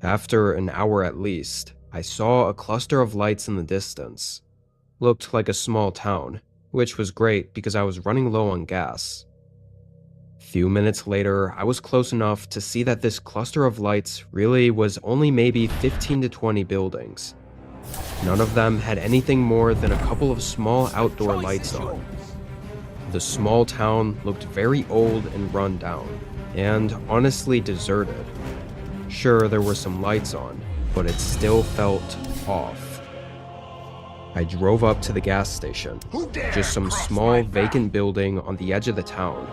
After an hour at least, I saw a cluster of lights in the distance. Looked like a small town, which was great because I was running low on gas. Few minutes later, I was close enough to see that this cluster of lights really was only maybe 15 to 20 buildings. None of them had anything more than a couple of small outdoor lights on. The small town looked very old and run down, and honestly deserted. Sure, there were some lights on, but it still felt off. I drove up to the gas station, just some small vacant building on the edge of the town.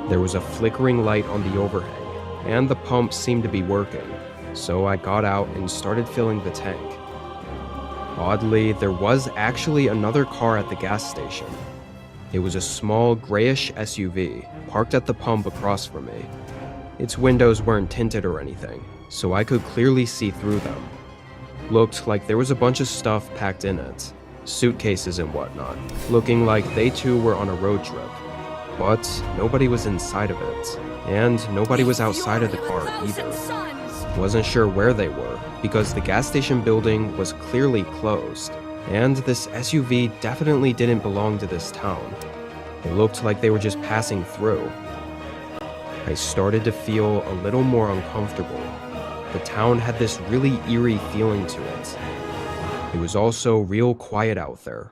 There was a flickering light on the overhang, and the pump seemed to be working, so I got out and started filling the tank. Oddly, there was actually another car at the gas station. It was a small grayish SUV, parked at the pump across from me. Its windows weren't tinted or anything, so I could clearly see through them. Looked like there was a bunch of stuff packed in it, suitcases and whatnot, looking like they too were on a road trip. But nobody was inside of it, and nobody was outside of the car either. Wasn't sure where they were, because the gas station building was clearly closed, and this SUV definitely didn't belong to this town. It looked like they were just passing through. I started to feel a little more uncomfortable. The town had this really eerie feeling to it. It was also real quiet out there.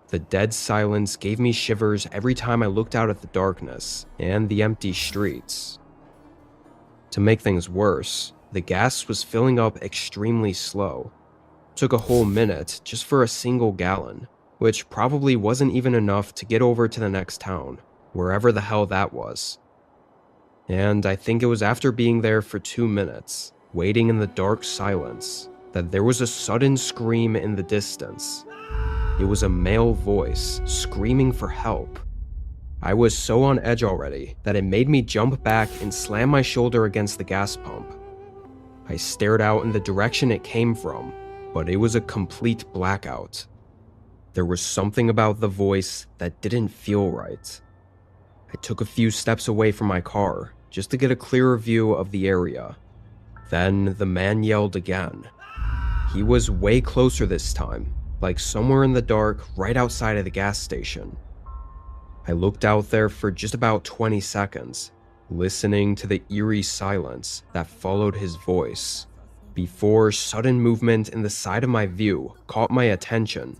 The dead silence gave me shivers every time I looked out at the darkness and the empty streets. To make things worse, the gas was filling up extremely slow. Took a whole minute just for a single gallon, which probably wasn't even enough to get over to the next town, wherever the hell that was. And I think it was after being there for 2 minutes, waiting in the dark silence, that there was a sudden scream in the distance. It was a male voice screaming for help. I was so on edge already that it made me jump back and slam my shoulder against the gas pump. I stared out in the direction it came from, but it was a complete blackout. There was something about the voice that didn't feel right. I took a few steps away from my car, just to get a clearer view of the area. Then the man yelled again. He was way closer this time, like somewhere in the dark right outside of the gas station. I looked out there for just about 20 seconds, listening to the eerie silence that followed his voice, before sudden movement in the side of my view caught my attention.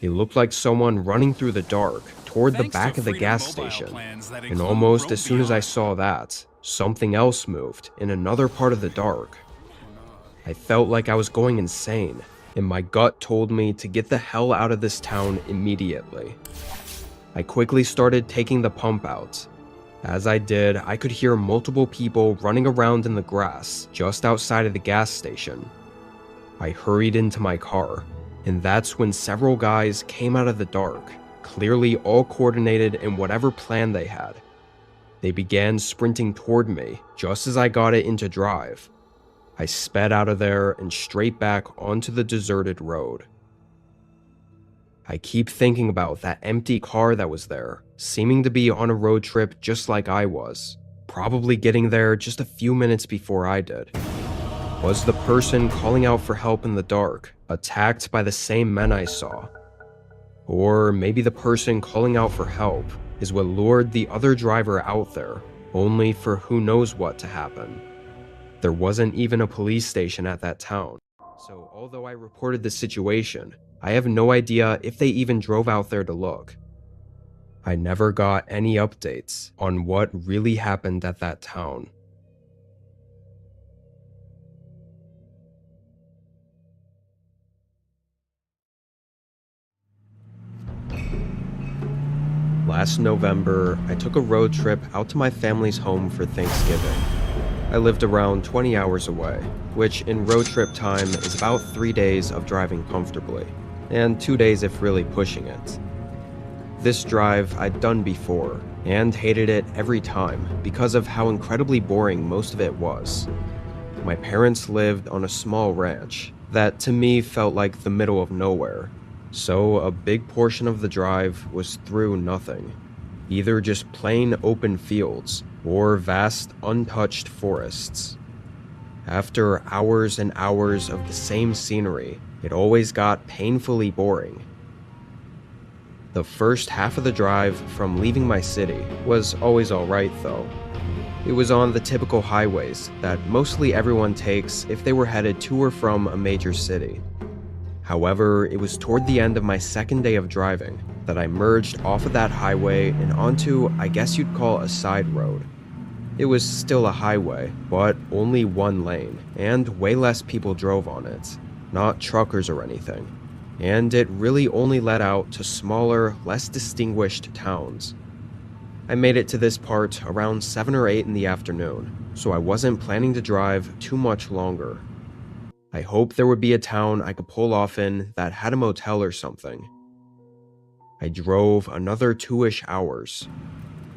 It looked like someone running through the dark toward the back of the gas station, and almost as soon as I saw that, something else moved in another part of the dark. I felt like I was going insane, and my gut told me to get the hell out of this town immediately. I quickly started taking the pump out. As I did, I could hear multiple people running around in the grass just outside of the gas station. I hurried into my car, and that's when several guys came out of the dark, clearly all coordinated in whatever plan they had. They began sprinting toward me just as I got it into drive. I sped out of there and straight back onto the deserted road. I keep thinking about that empty car that was there, seeming to be on a road trip just like I was, probably getting there just a few minutes before I did. Was the person calling out for help in the dark attacked by the same men I saw? Or maybe the person calling out for help is what lured the other driver out there, only for who knows what to happen. There wasn't even a police station at that town, so although I reported the situation, I have no idea if they even drove out there to look. I never got any updates on what really happened at that town. Last November, I took a road trip out to my family's home for Thanksgiving. I lived around 20 hours away, which in road trip time is about 3 days of driving comfortably, and 2 days if really pushing it. This drive I'd done before, and hated it every time because of how incredibly boring most of it was. My parents lived on a small ranch that to me felt like the middle of nowhere, so a big portion of the drive was through nothing, either just plain open fields or vast untouched forests. After hours and hours of the same scenery, it always got painfully boring. The first half of the drive from leaving my city was always alright though. It was on the typical highways that mostly everyone takes if they were headed to or from a major city. However, it was toward the end of my second day of driving that I merged off of that highway and onto, I guess you'd call, a side road. It was still a highway, but only one lane, and way less people drove on it, not truckers or anything. And it really only led out to smaller, less distinguished towns. I made it to this part around 7 or 8 in the afternoon, so I wasn't planning to drive too much longer. I hoped there would be a town I could pull off in that had a motel or something. I drove another 2-ish hours.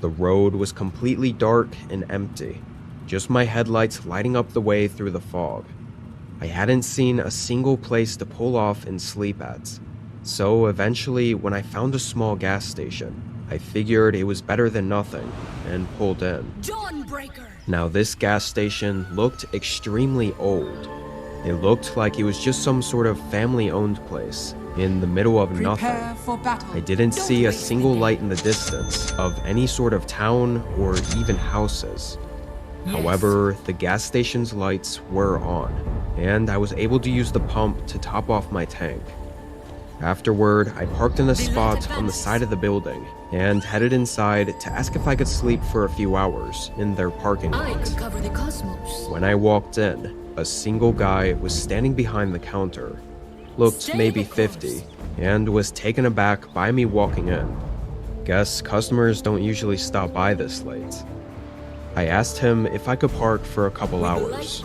The road was completely dark and empty, just my headlights lighting up the way through the fog. I hadn't seen a single place to pull off and sleep at, so eventually when I found a small gas station, I figured it was better than nothing and pulled in. Now this gas station looked extremely old. It looked like it was just some sort of family-owned place in the middle of nothing. I didn't see a single light in the distance of any sort of town or even houses. However, the gas station's lights were on, and I was able to use the pump to top off my tank. Afterward, I parked in a spot on the side of the building and headed inside to ask if I could sleep for a few hours in their parking lot. When I walked in, a single guy was standing behind the counter, looked maybe 50, and was taken aback by me walking in. Guess customers don't usually stop by this late. I asked him if I could park for a couple hours.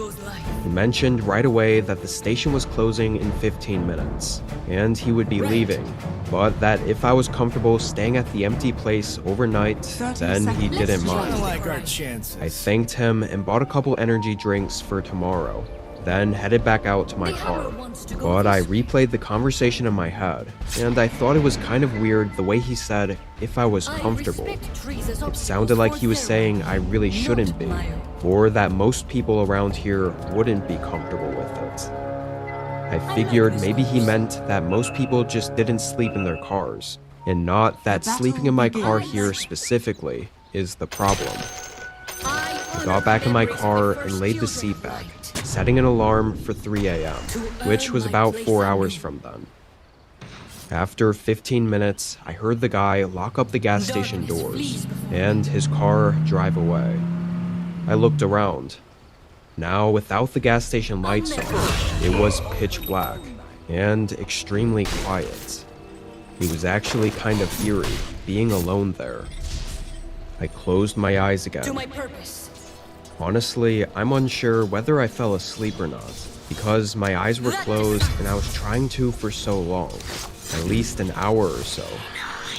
He mentioned right away that the station was closing in 15 minutes, and he would be leaving, but that if I was comfortable staying at the empty place overnight, then he didn't mind. I thanked him and bought a couple energy drinks for tomorrow, then headed back out to my car. But I replayed the conversation in my head, and I thought it was kind of weird the way he said, if I was comfortable. It sounded like he was saying I really shouldn't be, or that most people around here wouldn't be comfortable with it. I figured maybe he meant that most people just didn't sleep in their cars, and not that sleeping in my car here specifically is the problem. I got back in my car and laid the seat back, setting an alarm for 3 a.m., which was about 4 hours from then. After 15 minutes, I heard the guy lock up the gas station doors, and his car drive away. I looked around. Now, without the gas station lights on, it was pitch black, and extremely quiet. It was actually kind of eerie, being alone there. I closed my eyes again. Honestly, I'm unsure whether I fell asleep or not, because my eyes were closed and I was trying to for so long, at least an hour or so,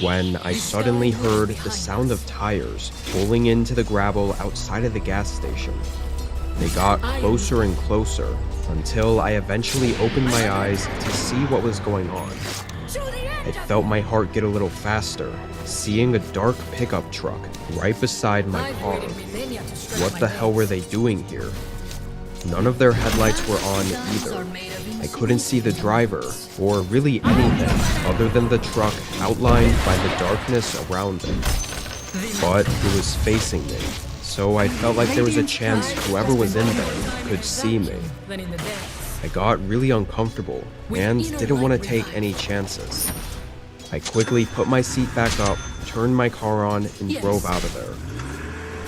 when I suddenly heard the sound of tires pulling into the gravel outside of the gas station. They got closer and closer until I eventually opened my eyes to see what was going on. I felt my heart get a little faster, seeing a dark pickup truck right beside my car. What the hell were they doing here? None of their headlights were on either. I couldn't see the driver, or really anything other than the truck outlined by the darkness around it. But it was facing me, so I felt like there was a chance whoever was in there could see me. I got really uncomfortable and didn't want to take any chances. I quickly put my seat back up, turned my car on, and drove out of there.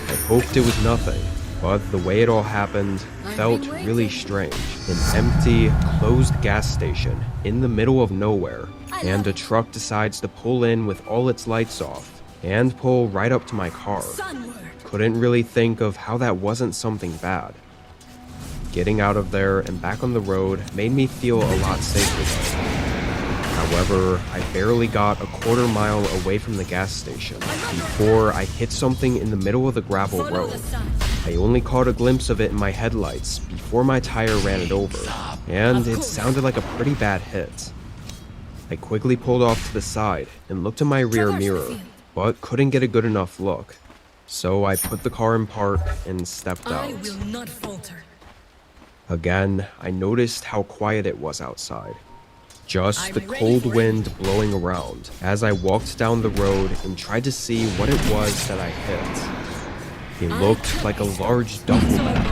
I hoped it was nothing, but the way it all happened felt really strange. An empty, closed gas station in the middle of nowhere, and a truck decides to pull in with all its lights off and pull right up to my car. Couldn't really think of how that wasn't something bad. Getting out of there and back on the road made me feel a lot safer though. However, I barely got a quarter mile away from the gas station before I hit something in the middle of the gravel road. I only caught a glimpse of it in my headlights before my tire ran it over, and it sounded like a pretty bad hit. I quickly pulled off to the side and looked in my rear mirror, but couldn't get a good enough look. So I put the car in park and stepped out. Again, I noticed how quiet it was outside. Just the cold wind blowing around as I walked down the road and tried to see what it was that I hit. It looked like a large duffel bag,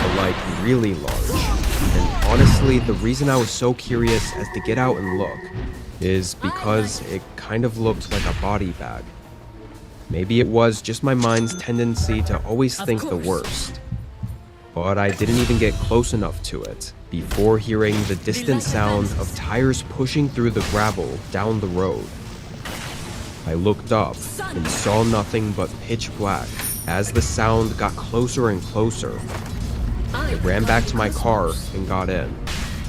but like really large. And honestly, the reason I was so curious as to get out and look is because it kind of looked like a body bag. Maybe it was just my mind's tendency to always think the worst. But I didn't even get close enough to it before hearing the distant sound of tires pushing through the gravel down the road. I looked up and saw nothing but pitch black as the sound got closer and closer. I ran back to my car and got in.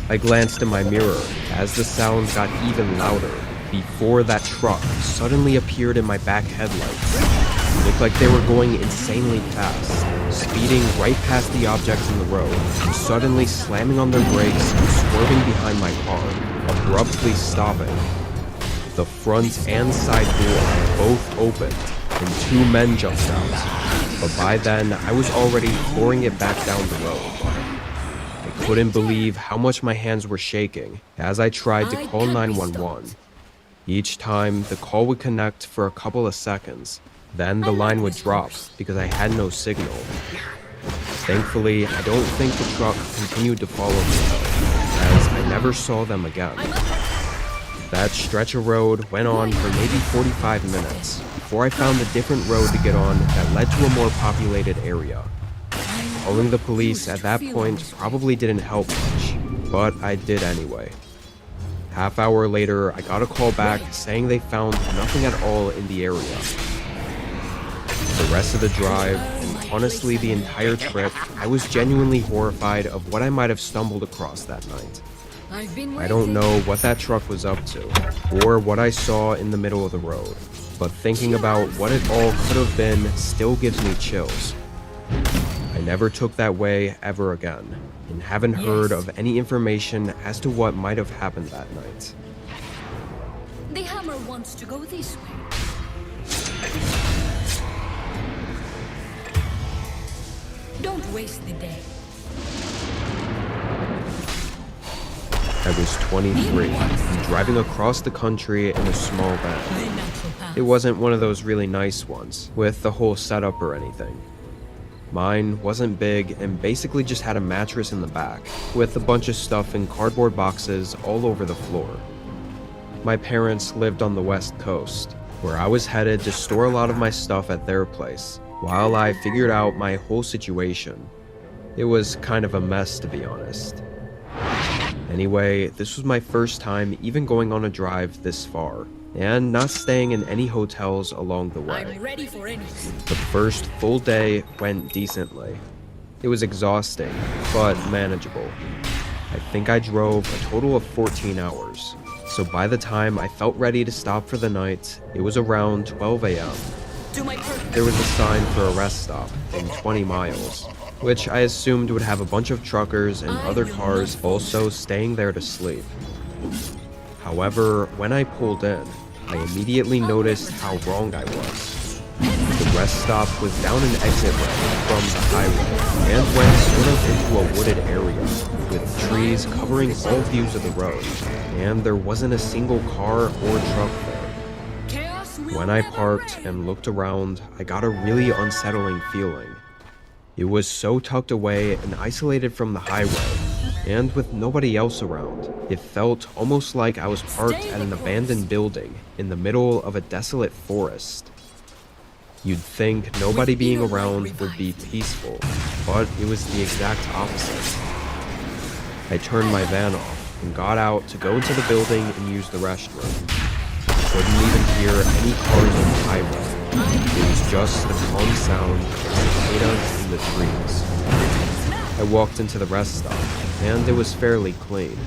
I glanced in my mirror as the sound got even louder before that truck suddenly appeared in my back headlights. It looked like they were going insanely fast, speeding right past the objects in the road, and suddenly slamming on their brakes and swerving behind my car, abruptly stopping. The front and side door both opened, and two men jumped out. But by then, I was already pouring it back down the road. I couldn't believe how much my hands were shaking as I tried to call 911. Each time, the call would connect for a couple of seconds. Then the line would drop because I had no signal. Thankfully, I don't think the truck continued to follow me though, as I never saw them again. That stretch of road went on for maybe 45 minutes before I found a different road to get on that led to a more populated area. Calling the police at that point probably didn't help much, but I did anyway. Half hour later, I got a call back saying they found nothing at all in the area. The rest of the drive, and honestly the entire trip, I was genuinely horrified of what I might have stumbled across that night. I don't know what that truck was up to, or what I saw in the middle of the road, but thinking about what it all could have been still gives me chills. I never took that way ever again, and haven't heard of any information as to what might have happened that night. The hammer wants to go this way. Don't waste the day. I was 23 and driving across the country in a small van. It wasn't one of those really nice ones, with the whole setup or anything. Mine wasn't big and basically just had a mattress in the back, with a bunch of stuff in cardboard boxes all over the floor. My parents lived on the West Coast, where I was headed to store a lot of my stuff at their place, while I figured out my whole situation. It was kind of a mess, to be honest. Anyway, this was my first time even going on a drive this far, and not staying in any hotels along the way. I'm ready for anything. The first full day went decently. It was exhausting, but manageable. I think I drove a total of 14 hours, so by the time I felt ready to stop for the night, it was around 12 a.m. There was a sign for a rest stop in 20 miles, which I assumed would have a bunch of truckers and other cars also staying there to sleep. However, when I pulled in, I immediately noticed how wrong I was. The rest stop was down an exit road from the highway and went sort of into a wooded area, with trees covering all views of the road, and there wasn't a single car or truck there. When I parked and looked around, I got a really unsettling feeling. It was so tucked away and isolated from the highway, and with nobody else around, it felt almost like I was parked at an abandoned building in the middle of a desolate forest. You'd think nobody being around would be peaceful, but it was the exact opposite. I turned my van off and got out to go into the building and use the restroom. I couldn't even hear any cars on the highway. It was just the calm sound of cicadas in the trees. I walked into the rest stop, and it was fairly clean.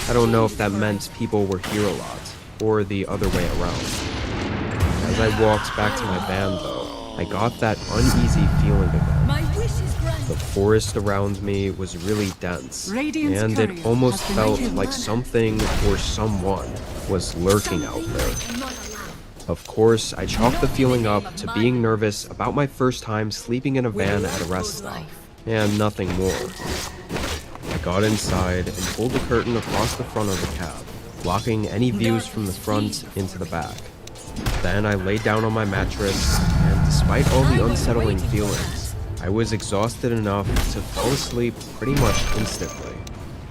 I don't know if that meant people were here a lot, or the other way around. As I walked back to my van though, I got that uneasy feeling again. The forest around me was really dense, and it almost felt like something or someone was lurking out there. Of course, I chalked the feeling up to being nervous about my first time sleeping in a van at a rest stop, and nothing more. I got inside and pulled the curtain across the front of the cab, blocking any views from the front into the back. Then I laid down on my mattress, and despite all the unsettling feelings, I was exhausted enough to fall asleep pretty much instantly.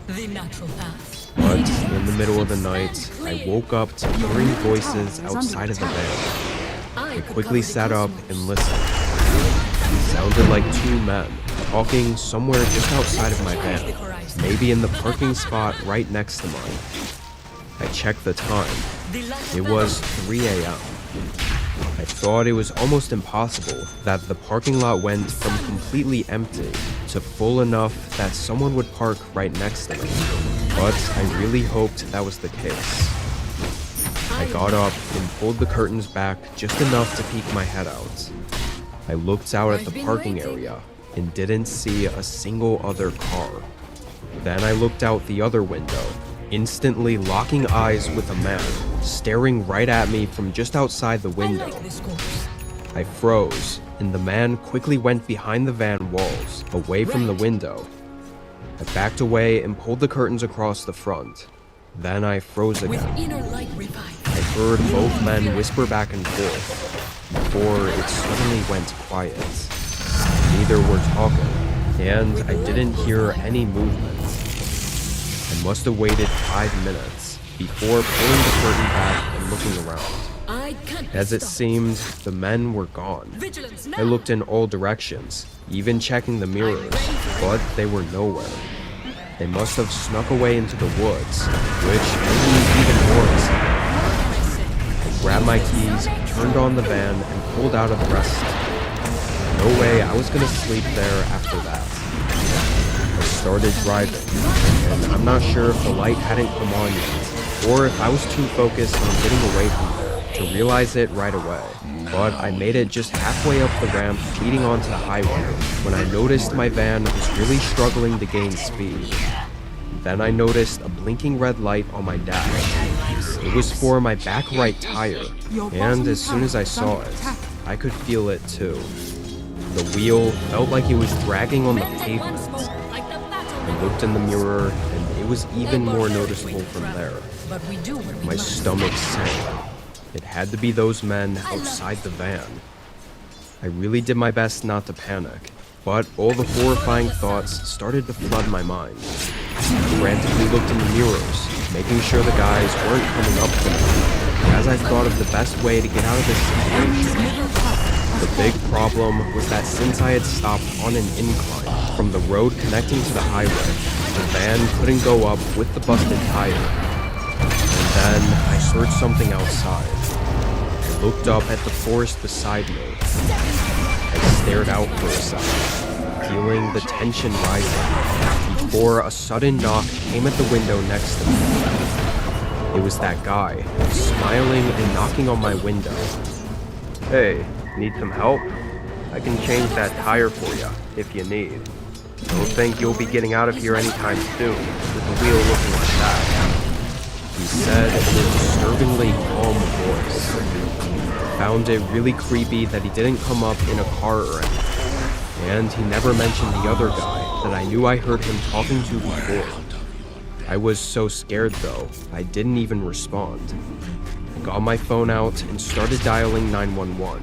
The natural path. But in the middle of the night, I woke up to hearing voices outside of the van. I quickly sat up and listened. It sounded like two men talking somewhere just outside of my van, maybe in the parking spot right next to mine. I checked the time. It was 3 a.m. I thought it was almost impossible that the parking lot went from completely empty to full enough that someone would park right next to me. But I really hoped that was the case. I got up and pulled the curtains back just enough to peek my head out. I looked out at the parking area and didn't see a single other car. Then I looked out the other window, instantly locking eyes with a man staring right at me from just outside the window. I froze, and the man quickly went behind the van walls, away from the window. I backed away and pulled the curtains across the front. Then I froze again. I heard both men whisper back and forth, before it suddenly went quiet. Neither were talking, and I didn't hear any movement. I must have waited 5 minutes before pulling the curtain back and looking around. As it seemed, the men were gone. I looked in all directions, even checking the mirrors, but they were nowhere. They must have snuck away into the woods, which made me even more excited. I grabbed my keys, turned on the van, and pulled out of the rest stop. No way I was gonna sleep there after that. I started driving, and I'm not sure if the light hadn't come on yet, or if I was too focused on getting away from there to realize it right away. But I made it just halfway up the ramp leading onto the highway when I noticed my van was really struggling to gain speed. Then I noticed a blinking red light on my dash. It was for my back right tire, and as soon as I saw it, I could feel it too. The wheel felt like it was dragging on the pavement. I looked in the mirror, and it was even more noticeable from there. My stomach sank. It had to be those men outside the van. I really did my best not to panic, but all the horrifying thoughts started to flood my mind. I frantically looked in the mirrors, making sure the guys weren't coming up to me, as I thought of the best way to get out of this situation. The big problem was that since I had stopped on an incline from the road connecting to the highway, the van couldn't go up with the busted tire. And then I heard something outside. I looked up at the forest beside me. I stared out for a second, feeling the tension rising, before a sudden knock came at the window next to me. It was that guy, smiling and knocking on my window. "Hey, need some help? I can change that tire for you, if you need. Don't think you'll be getting out of here anytime soon, with the wheel looking like that," he said in a disturbingly calm voice. I found it really creepy that he didn't come up in a car or anything, and he never mentioned the other guy that I knew I heard him talking to before. I was so scared though, I didn't even respond. I got my phone out and started dialing 911.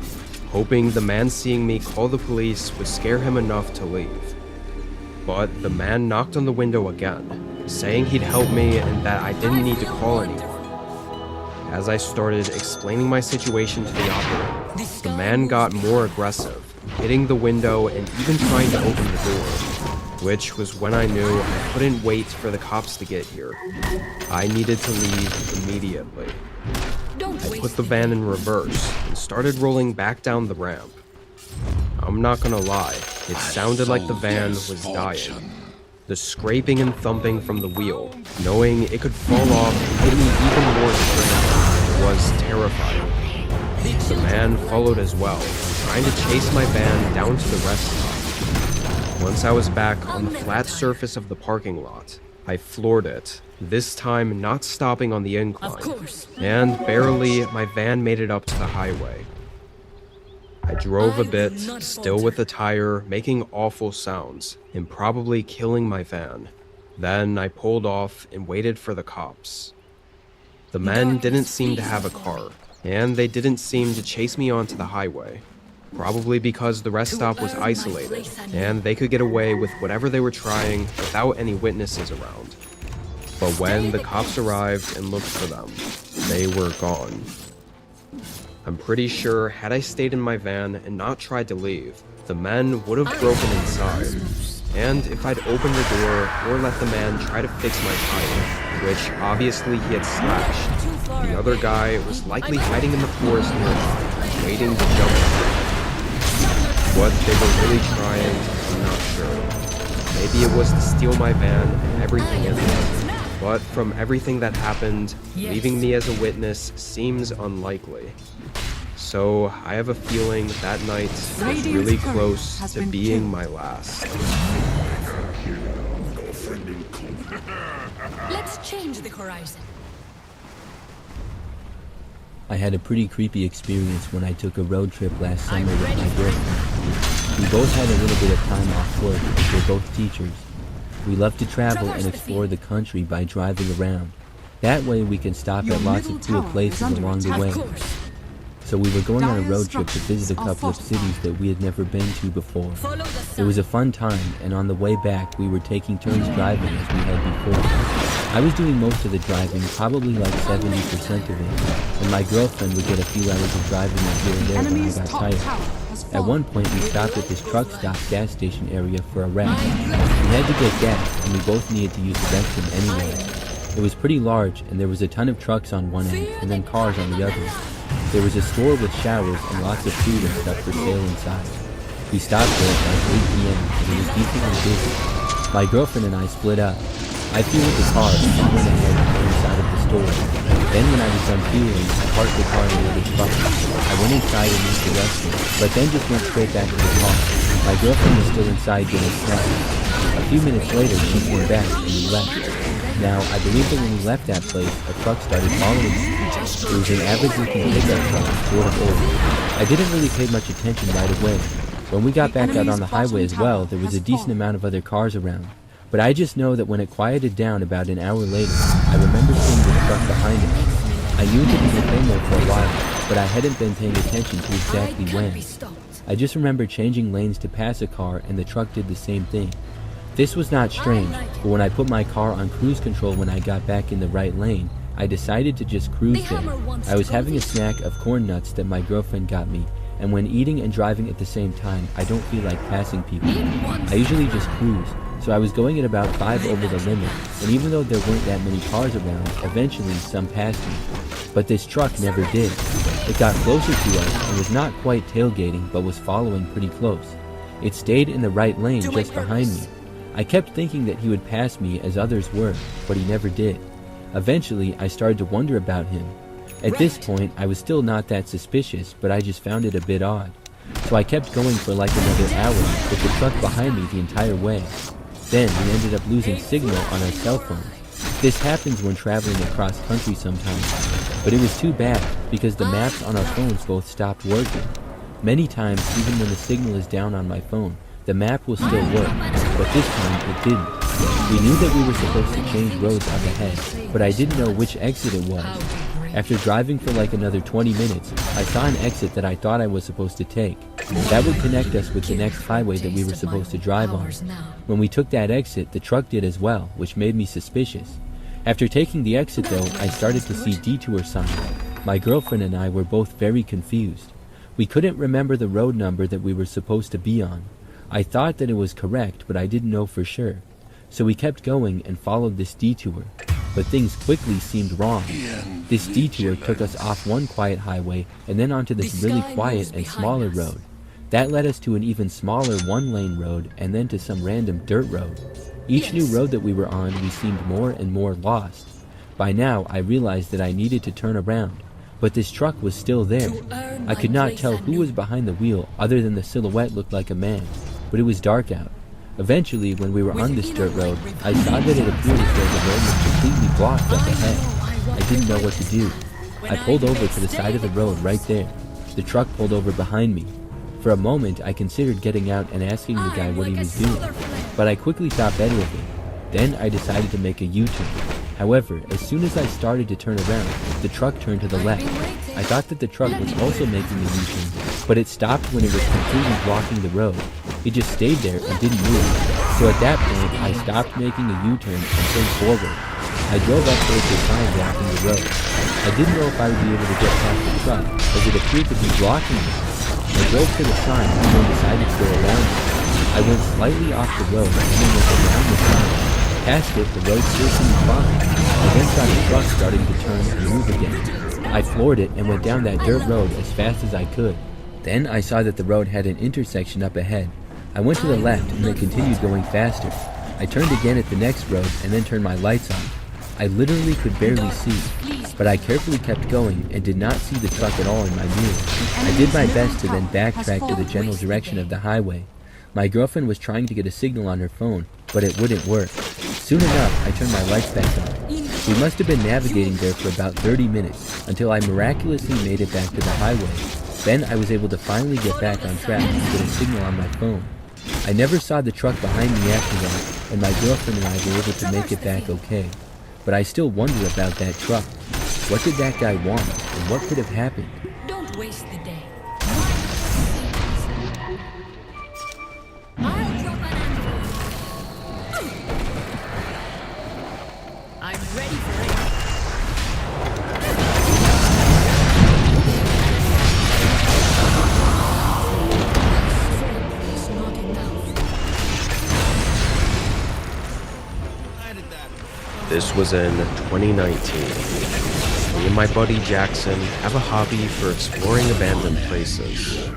Hoping the man seeing me call the police would scare him enough to leave. But the man knocked on the window again, saying he'd help me and that I didn't need to call anyone. As I started explaining my situation to the operator, the man got more aggressive, hitting the window and even trying to open the door, which was when I knew I couldn't wait for the cops to get here. I needed to leave immediately. I put the van in reverse and started rolling back down the ramp. I'm not gonna lie, it sounded like the van was dying. The scraping and thumping from the wheel, knowing it could fall off and hit me even more straight, was terrifying. The man followed as well, trying to chase my van down to the rest stop. Once I was back on the flat surface of the parking lot, I floored it, this time not stopping on the incline, and barely my van made it up to the highway. I drove a bit, still with the tire making awful sounds, and probably killing my van. Then I pulled off and waited for the cops. The men didn't seem to have a car, and they didn't seem to chase me onto the highway. Probably because the rest stop was isolated, and they could get away with whatever they were trying without any witnesses around. But when the cops arrived and looked for them, they were gone. I'm pretty sure had I stayed in my van and not tried to leave, the men would have broken inside. And if I'd opened the door or let the man try to fix my tire, which obviously he had slashed, the other guy was likely hiding in the forest nearby, waiting to jump in. What they were really trying, I'm not sure. Maybe it was to steal my van and everything in it. But from everything that happened, leaving me as a witness seems unlikely. So I have a feeling that night was really close to being my last. Let's change the horizon. I had a pretty creepy experience when I took a road trip last summer with my girlfriend. We both had a little bit of time off work because we're both teachers. We love to travel and explore the country by driving around. That way we can stop at lots of cool places along the way. So we were going on a road trip to visit a couple of cities that we had never been to before. It was a fun time, and on the way back we were taking turns driving as we had before. I was doing most of the driving, probably like 70% of it, and my girlfriend would get a few hours of driving here and there when I got tired. At one point we stopped at this truck stop gas station area for a rest. We had to get gas, and we both needed to use the restroom anyway. It was pretty large, and there was a ton of trucks on one end, and then cars on the other. There was a store with showers and lots of food and stuff for sale inside. We stopped there at like 8 p.m. and it was decently busy. My girlfriend and I split up. I fueled the car and went ahead to the inside of the store. Then when I was done fueling, I parked the car near the truck. I went inside and used the restroom, but then just went straight back to the car. My girlfriend was still inside getting snacks. A few minutes later, she came back and we left. Now, I believe that when we left that place, a truck started following us. It was an average-looking pickup truck, sort of old. I didn't really pay much attention right away. When we got back out on the highway as well, there was a decent amount of other cars around. But I just know that when it quieted down about an hour later, I remember seeing the truck behind us. I knew it had been in there for a while, but I hadn't been paying attention to exactly when. I just remember changing lanes to pass a car, and the truck did the same thing. This was not strange, but when I put my car on cruise control when I got back in the right lane, I decided to just cruise there. I was having a snack of corn nuts that my girlfriend got me, and when eating and driving at the same time, I don't feel like passing people. I usually just cruise, so I was going at about 5 over the limit, and even though there weren't that many cars around, eventually some passed me. But this truck never did. It got closer to us and was not quite tailgating, but was following pretty close. It stayed in the right lane just behind me. I kept thinking that he would pass me as others were, but he never did. Eventually, I started to wonder about him. At this point, I was still not that suspicious, but I just found it a bit odd. So I kept going for like another hour, with the truck behind me the entire way. Then we ended up losing signal on our cell phones. This happens when traveling across country sometimes, but it was too bad because the maps on our phones both stopped working. Many times, even when the signal is down on my phone, the map will still work, but this time it didn't. We knew that we were supposed to change roads up ahead, but I didn't know which exit it was. After driving for like another 20 minutes, I saw an exit that I thought I was supposed to take. That would connect us with the next highway that we were supposed to drive on. When we took that exit, the truck did as well, which made me suspicious. After taking the exit though, I started to see detour signs. My girlfriend and I were both very confused. We couldn't remember the road number that we were supposed to be on. I thought that it was correct, but I didn't know for sure. So we kept going and followed this detour. But things quickly seemed wrong. This detour took us off one quiet highway and then onto this really quiet and smaller road. That led us to an even smaller one-lane road and then to some random dirt road. Each new road that we were on, we seemed more and more lost. By now, I realized that I needed to turn around. But this truck was still there. I could not tell who was behind the wheel other than the silhouette looked like a man. But it was dark out. Eventually, when we were on this dirt road, I saw that it appeared as though the road was completely blocked up ahead. I didn't know what to do. I pulled over to the side of the road right there. The truck pulled over behind me. For a moment, I considered getting out and asking the guy what he was doing, but I quickly thought better of it. Then I decided to make a U-turn. However, as soon as I started to turn around, the truck turned to the left. I thought that the truck was also making a U-turn, but it stopped when it was completely blocking the road. It just stayed there and didn't move. So at that point, I stopped making a U-turn and turned forward. I drove up towards the sign blocking the road. I didn't know if I would be able to get past the truck, as it appeared to be blocking me. I drove to the sign and then decided to go around it. I went slightly off the road and then went around the sign. Past it, the road still seemed fine. I then saw the truck starting to turn and move again. I floored it and went down that dirt road as fast as I could. Then I saw that the road had an intersection up ahead. I went to the left and then continued going faster. I turned again at the next road and then turned my lights on. I literally could barely see, but I carefully kept going and did not see the truck at all in my mirror. I did my best to then backtrack to the general direction of the highway. My girlfriend was trying to get a signal on her phone, but it wouldn't work. Soon enough, I turned my lights back on. We must have been navigating there for about 30 minutes until I miraculously made it back to the highway. Then I was able to finally get back on track and get a signal on my phone. I never saw the truck behind me after that, and my girlfriend and I were able to make it back okay. But I still wonder about that truck. What did that guy want, and what could have happened? Don't waste the day. I'm ready for it. It's not enough. This was in 2019. Me and my buddy Jackson have a hobby for exploring abandoned places.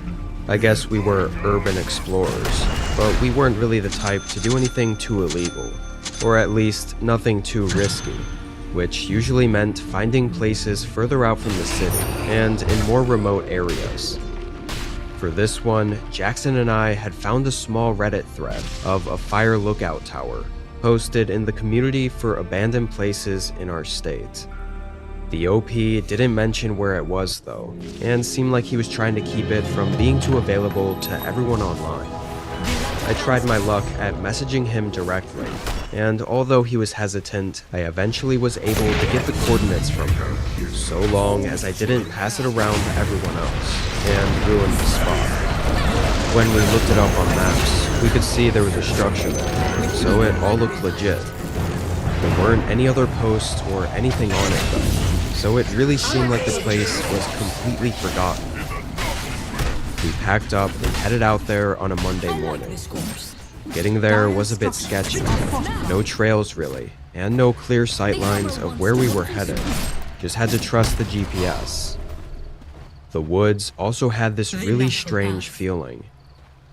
I guess we were urban explorers, but we weren't really the type to do anything too illegal, or at least nothing too risky, which usually meant finding places further out from the city and in more remote areas. For this one, Jackson and I had found a small Reddit thread of a fire lookout tower posted in the community for abandoned places in our state. The OP didn't mention where it was though, and seemed like he was trying to keep it from being too available to everyone online. I tried my luck at messaging him directly, and although he was hesitant, I eventually was able to get the coordinates from him, so long as I didn't pass it around to everyone else and ruin the spot. When we looked it up on maps, we could see there was a structure there, so it all looked legit. There weren't any other posts or anything on it though, so it really seemed like the place was completely forgotten. We packed up and headed out there on a Monday morning. Getting there was a bit sketchy. No trails really, and no clear sight lines of where we were headed. Just had to trust the GPS. The woods also had this really strange feeling.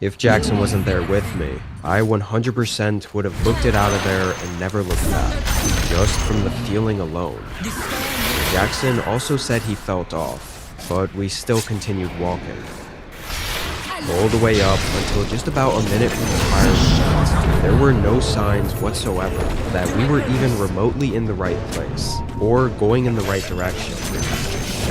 If Jackson wasn't there with me, I 100% would have booked it out of there and never looked back, just from the feeling alone. Jackson also said he felt off, but we still continued walking. All the way up until just about a minute from the fire started, there were no signs whatsoever that we were even remotely in the right place, or going in the right direction.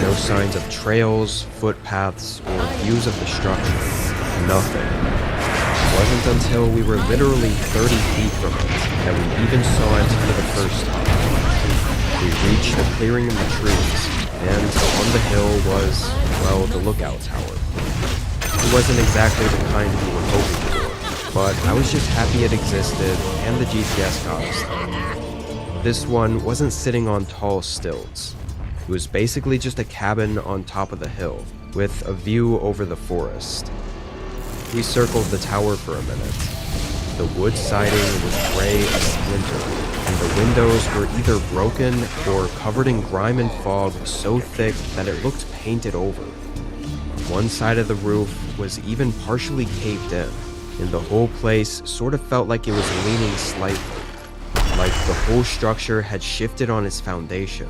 No signs of trails, footpaths, or views of the structure. Nothing. It wasn't until we were literally 30 feet from it that we even saw it for the first time. We reached a clearing in the trees, and on the hill was, well, the lookout tower. It wasn't exactly the kind we were hoping for, but I was just happy it existed, and the GPS got us there. This one wasn't sitting on tall stilts. It was basically just a cabin on top of the hill, with a view over the forest. We circled the tower for a minute. The wood siding was gray and splintered, and the windows were either broken or covered in grime and fog so thick that it looked painted over. One side of the roof was even partially caved in, and the whole place sort of felt like it was leaning slightly, like the whole structure had shifted on its foundation.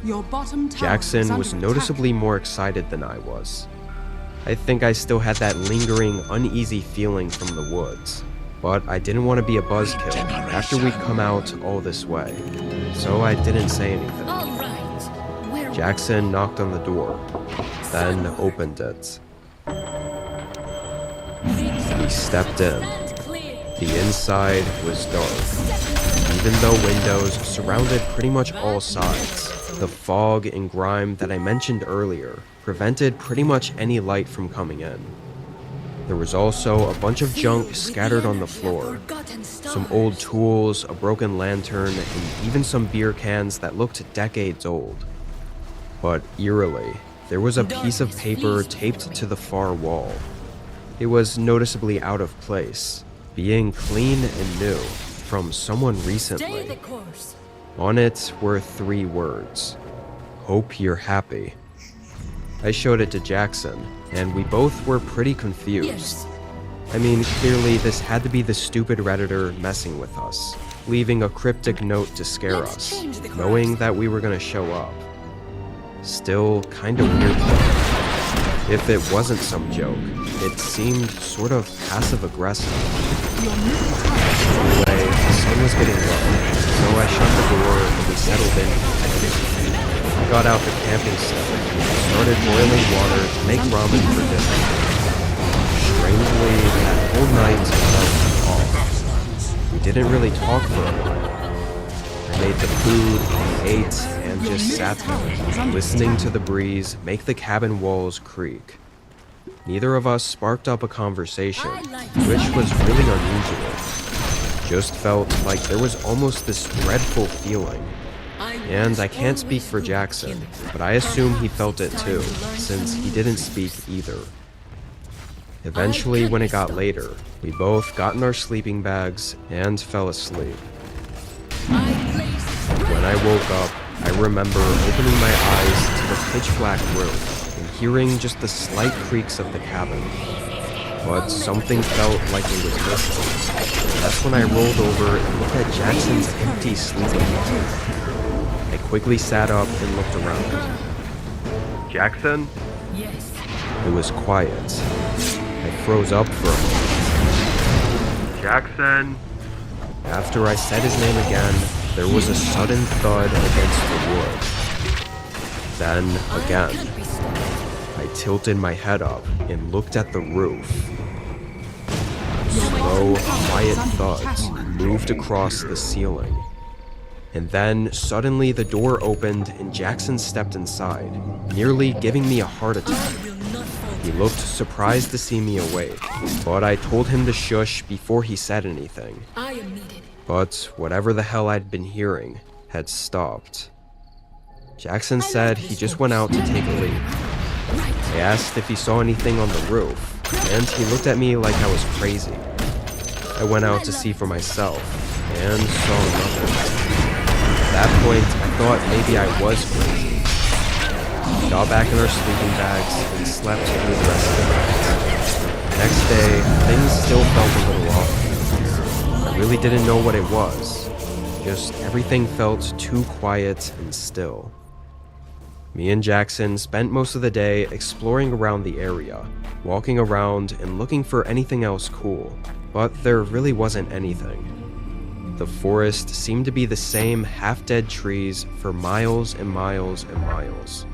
Your bottom tower Jackson was noticeably more excited than I was. I think I still had that lingering, uneasy feeling from the woods, but I didn't want to be a buzzkill after we'd come out all this way, so I didn't say anything. All right. Jackson knocked on the door, then opened it. We stepped in. The inside was dark. Even though windows surrounded pretty much all sides, the fog and grime that I mentioned earlier prevented pretty much any light from coming in. There was also a bunch of junk scattered on the floor. Some old tools, a broken lantern, and even some beer cans that looked decades old. But eerily, there was a piece of paper taped to the far wall. It was noticeably out of place, being clean and new from someone recently. On it were 3 words: "Hope you're happy." I showed it to Jackson, and we both were pretty confused. I mean, clearly this had to be the stupid Redditor messing with us, leaving a cryptic note to scare us, knowing that we were gonna show up. Still kinda weird though. If it wasn't some joke, it seemed sort of passive-aggressive. Anyway, the sun was getting low, so I shut the door and we settled in. I got out the camping stove and started boiling water to make ramen for dinner. Strangely, that whole night felt off. We didn't really talk for a while. I made the food, ate, and just sat there, listening to the breeze make the cabin walls creak. Neither of us sparked up a conversation, which was really unusual. Just felt like there was almost this dreadful feeling. And I can't speak for Jackson, but I assume he felt it too, since he didn't speak either. Eventually, when it got later, we both got in our sleeping bags and fell asleep. When I woke up, I remember opening my eyes to the pitch-black room and hearing just the slight creaks of the cabin. But something felt like it was missing. That's when I rolled over and looked at Jackson's empty sleeping bag. I quickly sat up and looked around. Jackson? Yes. It was quiet. I froze up for a moment. Jackson? After I said his name again, there was a sudden thud against the wood. Then, again, I tilted my head up and looked at the roof. Slow, quiet thuds moved across the ceiling. And then, suddenly the door opened and Jackson stepped inside, nearly giving me a heart attack. He looked surprised to see me awake, but I told him to shush before he said anything. I am needed. But whatever the hell I'd been hearing had stopped. Jackson said he just went out to take a leak. I asked if he saw anything on the roof, and he looked at me like I was crazy. I went out to see for myself, and saw nothing. At that point, I thought maybe I was crazy. We got back in our sleeping bags and slept through the rest of the night. Next day, things still felt a little off. I really didn't know what it was. Just everything felt too quiet and still. Me and Jackson spent most of the day exploring around the area, walking around and looking for anything else cool, but there really wasn't anything. The forest seemed to be the same half-dead trees for miles and miles and miles.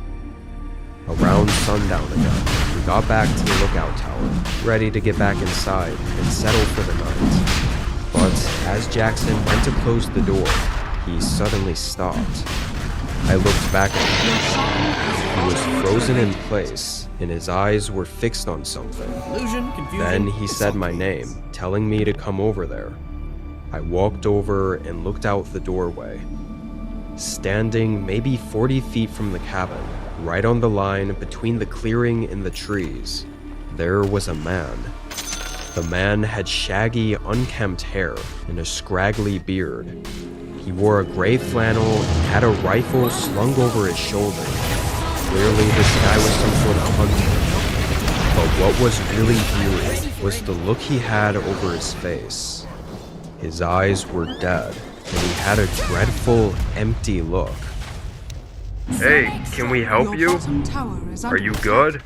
Around sundown again, we got back to the lookout tower, ready to get back inside and settle for the night. But as Jackson went to close the door, he suddenly stopped. I looked back at him. He was frozen in place, and his eyes were fixed on something. Then he said my name, telling me to come over there. I walked over and looked out the doorway. Standing maybe 40 feet from the cabin, right on the line between the clearing and the trees, there was a man. The man had shaggy, unkempt hair and a scraggly beard. He wore a gray flannel and had a rifle slung over his shoulder. Clearly, this guy was some sort of hunter. But what was really eerie was the look he had over his face. His eyes were dead, and he had a dreadful, empty look. Hey, can we help you? Are you good?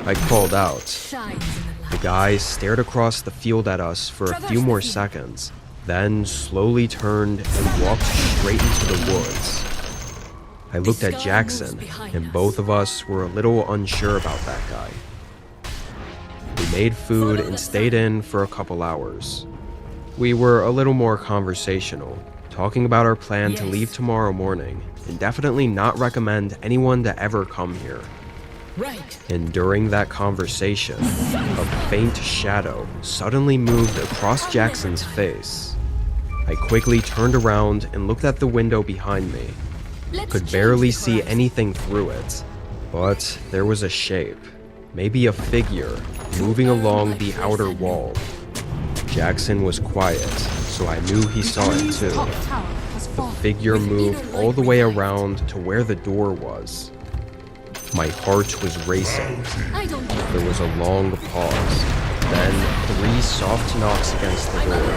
I called out. The guy stared across the field at us for a few more seconds, then slowly turned and walked straight into the woods. I looked at Jackson, and both of us were a little unsure about that guy. We made food and stayed in for a couple hours. We were a little more conversational, talking about our plan to leave tomorrow morning, and definitely not recommend anyone to ever come here. Right. And during that conversation, a faint shadow suddenly moved across Jackson's face. I quickly turned around and looked at the window behind me. Could barely see anything through it, but there was a shape, maybe a figure, moving along the outer wall. Jackson was quiet, so I knew he saw it too. The figure moved all the way around to where the door was. My heart was racing. There was a long pause, then 3 soft knocks against the door.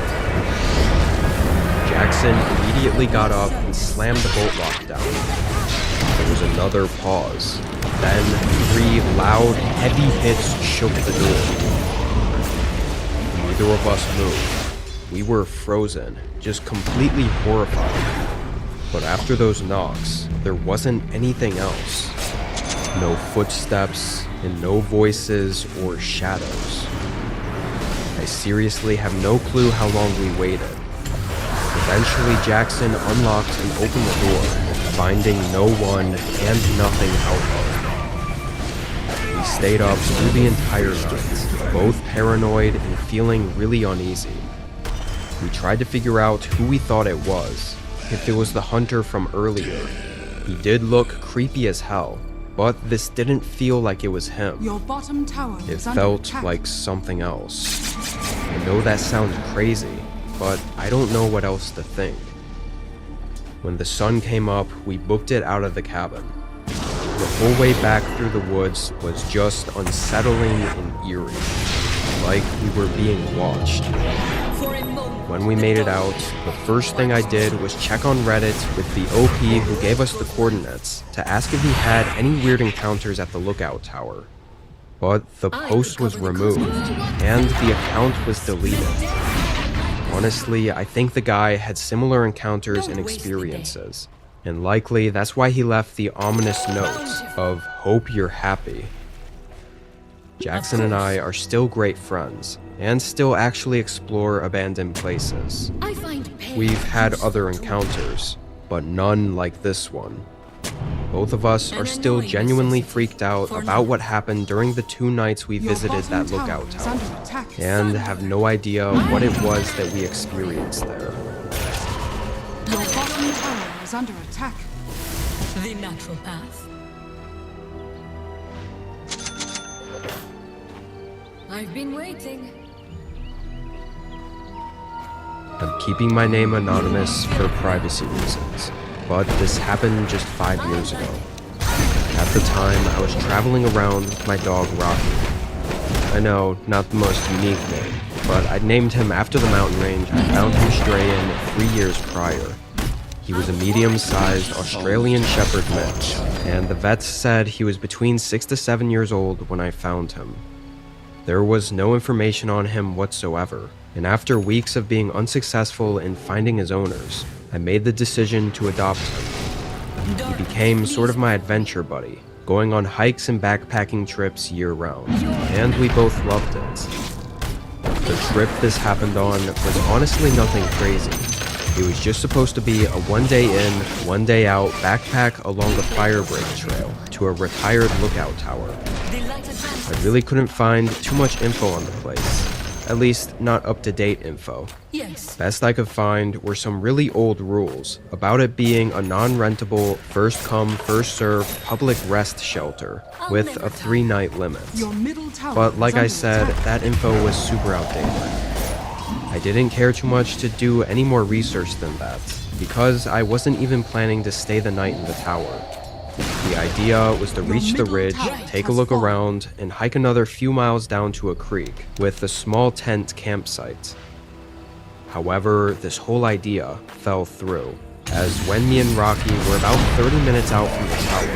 Jackson immediately got up and slammed the bolt lock down. There was another pause, then 3 loud, heavy hits shook the door. Neither of us moved. We were frozen, just completely horrified. But after those knocks, there wasn't anything else. No footsteps, and no voices or shadows. I seriously have no clue how long we waited. Eventually, Jackson unlocked and opened the door, finding no one and nothing out of it. We stayed up through the entire night, both paranoid and feeling really uneasy. We tried to figure out who we thought it was, if it was the hunter from earlier. He did look creepy as hell, but this didn't feel like it was him. Your bottom tower It is under felt attack. like something else. I know that sounds crazy, but I don't know what else to think. When the sun came up, we booked it out of the cabin. The whole way back through the woods was just unsettling and eerie, like we were being watched. When we made it out, the first thing I did was check on Reddit with the OP who gave us the coordinates to ask if he had any weird encounters at the lookout tower. But the post was removed, and the account was deleted. Honestly, I think the guy had similar encounters and experiences, and likely that's why he left the ominous note of "Hope you're happy." Jackson and I are still great friends, and still actually explore abandoned places. We've had other encounters, but none like this one. Both of us are still genuinely freaked out about what happened during the 2 nights we visited that lookout tower, and have no idea what it was that we experienced there. Your bottom tower is under attack. The natural path. I've been waiting. I'm keeping my name anonymous for privacy reasons, but this happened just 5 years ago. At the time, I was traveling around with my dog Rocky. I know, not the most unique name, but I'd named him after the mountain range I found him stray in 3 years prior. He was a medium-sized Australian Shepherd mix, and the vets said he was between 6 to 7 years old when I found him. There was no information on him whatsoever, and after weeks of being unsuccessful in finding his owners, I made the decision to adopt him. He became sort of my adventure buddy, going on hikes and backpacking trips year-round, and we both loved it. The trip this happened on was honestly nothing crazy. It was just supposed to be a 1-day in, 1-day out backpack along the fire break trail to a retired lookout tower. I really couldn't find too much info on the place, at least not up-to-date info. Best I could find were some really old rules about it being a non-rentable, first-come, first-served public rest shelter with a 3-night limit. Your middle tower But like is I under said, attack. that info was super outdated. I didn't care too much to do any more research than that, because I wasn't even planning to stay the night in the tower. The idea was to reach the ridge, take a look around, and hike another few miles down to a creek with a small tent campsite. However, this whole idea fell through, as when me and Rocky were about 30 minutes out from the tower,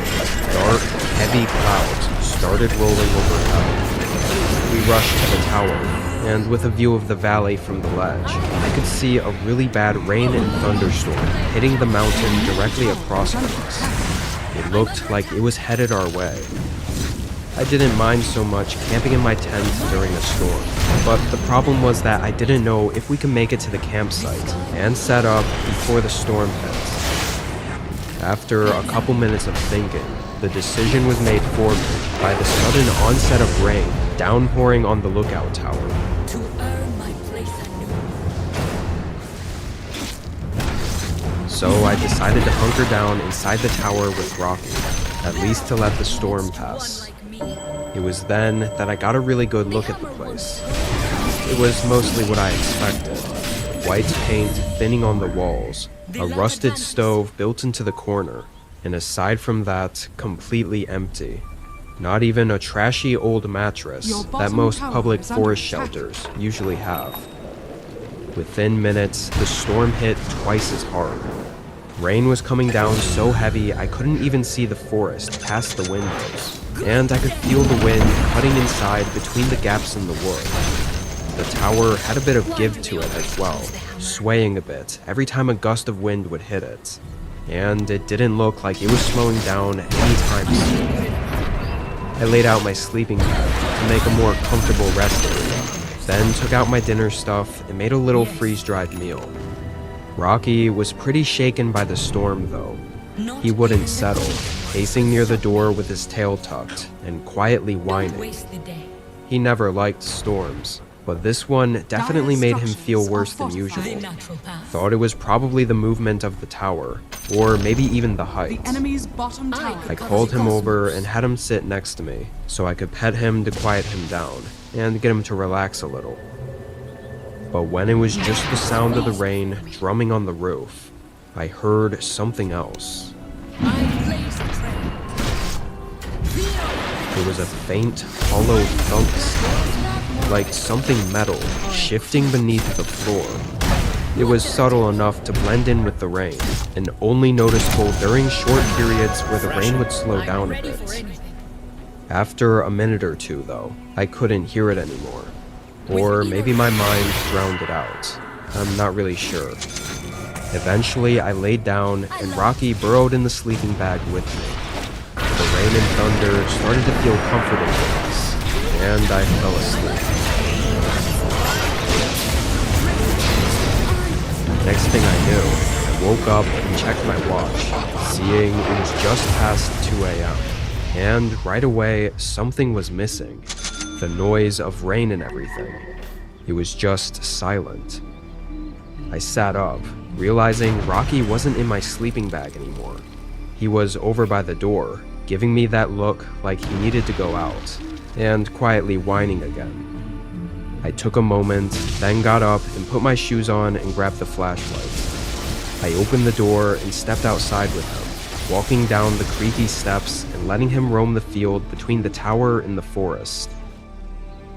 dark, heavy clouds started rolling overhead. We rushed to the tower, and with a view of the valley from the ledge, I could see a really bad rain and thunderstorm hitting the mountain directly across from us. It looked like it was headed our way. I didn't mind so much camping in my tent during a storm, but the problem was that I didn't know if we could make it to the campsite and set up before the storm hit. After a couple minutes of thinking, the decision was made for me by the sudden onset of rain downpouring on the lookout tower. To earn my place anew. So I decided to hunker down inside the tower with Rocky, at least to let the storm pass. It was then that I got a really good look at the place. It was mostly what I expected. White paint thinning on the walls, a rusted stove built into the corner, and aside from that, completely empty. Not even a trashy old mattress that most public forest shelters usually have. Within minutes, the storm hit twice as hard. Rain was coming down so heavy I couldn't even see the forest past the windows, and I could feel the wind cutting inside between the gaps in the wood. The tower had a bit of give to it as well, swaying a bit every time a gust of wind would hit it, and it didn't look like it was slowing down anytime soon. I laid out my sleeping bag to make a more comfortable rest area, then took out my dinner stuff and made a little freeze-dried meal. Rocky was pretty shaken by the storm though. He wouldn't settle, pacing near the door with his tail tucked and quietly whining. He never liked storms, but this one definitely made him feel worse than usual. Thought it was probably the movement of the tower, or maybe even the height. The enemy's bottom tower. I called him over and had him sit next to me, so I could pet him to quiet him down, and get him to relax a little. But when it was just the sound of the rain drumming on the roof, I heard something else. It was a faint, hollow thump sound, like something metal shifting beneath the floor. It was subtle enough to blend in with the rain, and only noticeable during short periods where the rain would slow down a bit. After a minute or two, though, I couldn't hear it anymore. Or maybe my mind drowned it out. I'm not really sure. Eventually, I laid down, and Rocky burrowed in the sleeping bag with me. The rain and thunder started to feel comforting to us, and I fell asleep. Next thing I knew, I woke up and checked my watch, seeing it was just past 2 a.m. And right away, something was missing. The noise of rain and everything. It was just silent. I sat up, realizing Rocky wasn't in my sleeping bag anymore. He was over by the door, giving me that look like he needed to go out, and quietly whining again. I took a moment, then got up and put my shoes on and grabbed the flashlight. I opened the door and stepped outside with him, walking down the creaky steps and letting him roam the field between the tower and the forest.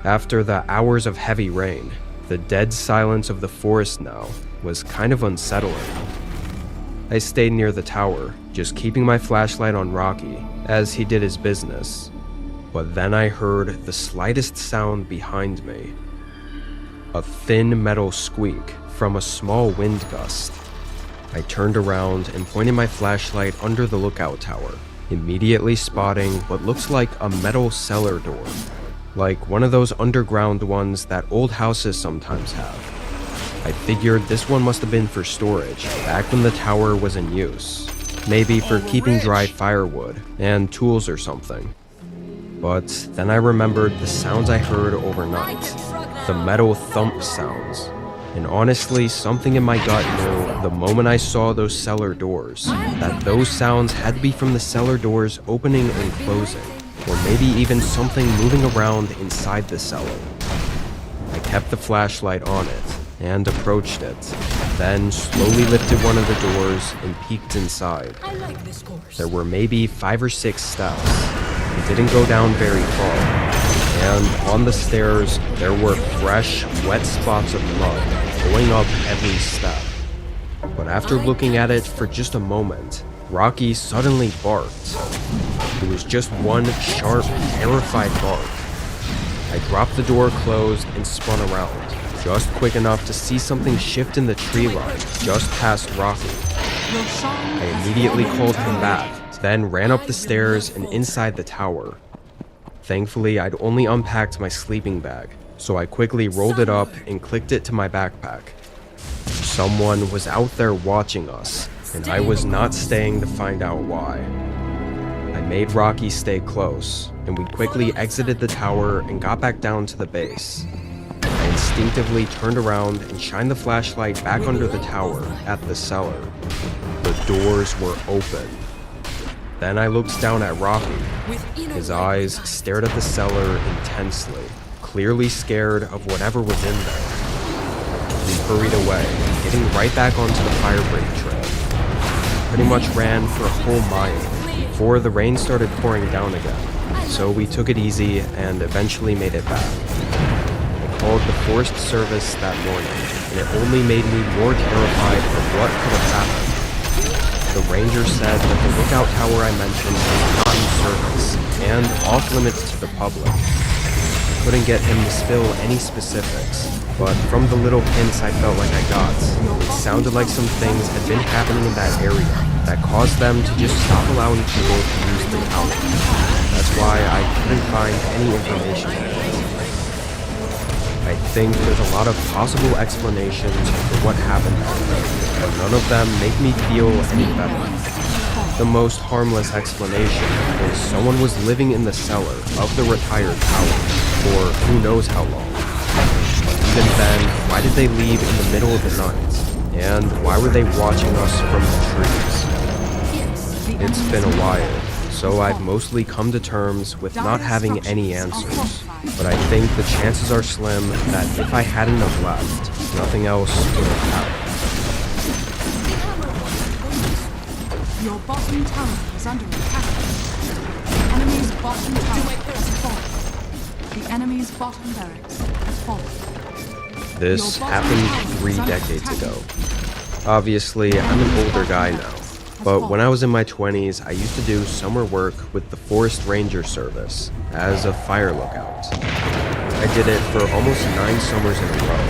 After the hours of heavy rain, the dead silence of the forest now was kind of unsettling. I stayed near the tower, just keeping my flashlight on Rocky as he did his business. But then I heard the slightest sound behind me. A thin metal squeak from a small wind gust. I turned around and pointed my flashlight under the lookout tower, immediately spotting what looks like a metal cellar door. Like one of those underground ones that old houses sometimes have. I figured this one must have been for storage back when the tower was in use. Maybe for keeping dry firewood and tools or something. But then I remembered the sounds I heard overnight. The metal thump sounds. And honestly, something in my gut knew the moment I saw those cellar doors that those sounds had to be from the cellar doors opening and closing. Or maybe even something moving around inside the cellar. I kept the flashlight on it and approached it, then slowly lifted one of the doors and peeked inside. There were maybe 5 or 6 steps. It didn't go down very far, and on the stairs there were fresh, wet spots of mud going up every step. But after looking at it for just a moment, Rocky suddenly barked. It was just one sharp, terrified bark. I dropped the door closed and spun around, just quick enough to see something shift in the tree line just past Rocky. I immediately called him back, then ran up the stairs and inside the tower. Thankfully, I'd only unpacked my sleeping bag, so I quickly rolled it up and clicked it to my backpack. Someone was out there watching us, and I was not staying to find out why. I made Rocky stay close, and we quickly exited the tower and got back down to the base. I instinctively turned around and shined the flashlight back under the tower at the cellar. The doors were open. Then I looked down at Rocky. His eyes stared at the cellar intensely, clearly scared of whatever was in there. We hurried away, getting right back onto the fire break trail. We pretty much ran for a whole mile before the rain started pouring down again, so we took it easy and eventually made it back. I called the Forest Service that morning, and it only made me more terrified of what could have happened. The ranger said that the lookout tower I mentioned was not in service and off limits to the public. I couldn't get him to spill any specifics, but from the little hints I felt like I got, it sounded like some things had been happening in that area that caused them to just stop allowing people to use the tower. That's why I couldn't find any information on it. I think there's a lot of possible explanations for what happened that day, but none of them make me feel any better. The most harmless explanation is someone was living in the cellar of the retired tower for who knows how long. Even then, why did they leave in the middle of the night? And why were they watching us from the trees? It's been a while, so I've mostly come to terms with not having any answers. But I think the chances are slim that if I hadn't have left, nothing else would have happened. Your bottom tower is under attack. The enemy's bottom tower has fallen. The enemy's bottom barracks has fallen. This happened 3 decades ago. Obviously, I'm an older guy now, but when I was in my 20s, I used to do summer work with the Forest Ranger Service as a fire lookout. I did it for almost 9 summers in a row.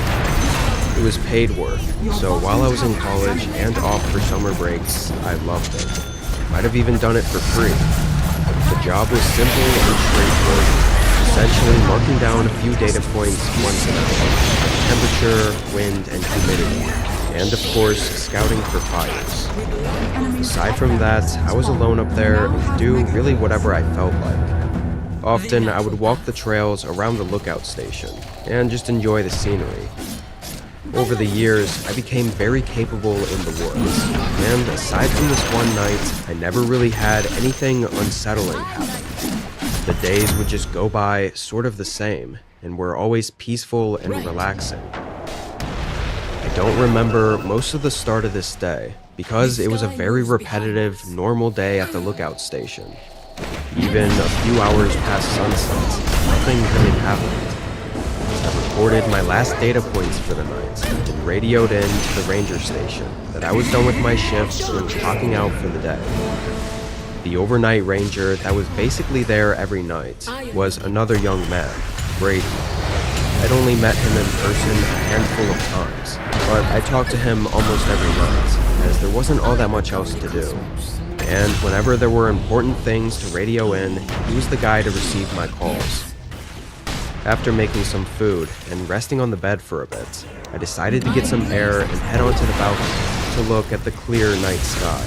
It was paid work, so while I was in college and off for summer breaks, I loved it. Might have even done it for free. The job was simple and straightforward, essentially marking down a few data points once a day: temperature, wind, and humidity, and of course, scouting for fires. Aside from that, I was alone up there and could do really whatever I felt like. Often, I would walk the trails around the lookout station and just enjoy the scenery. Over the years, I became very capable in the woods, and aside from this one night, I never really had anything unsettling happen. The days would just go by sort of the same, and were always peaceful and relaxing. I don't remember most of the start of this day, because it was a very repetitive, normal day at the lookout station. Even a few hours past sunset, nothing really happened. I recorded my last data points for the night and radioed in to the ranger station that I was done with my shift and clocking out for the day. The overnight ranger that was basically there every night was another young man, Brady. I'd only met him in person a handful of times, but I talked to him almost every night, as there wasn't all that much else to do. And whenever there were important things to radio in, he was the guy to receive my calls. After making some food and resting on the bed for a bit, I decided to get some air and head onto the balcony to look at the clear night sky.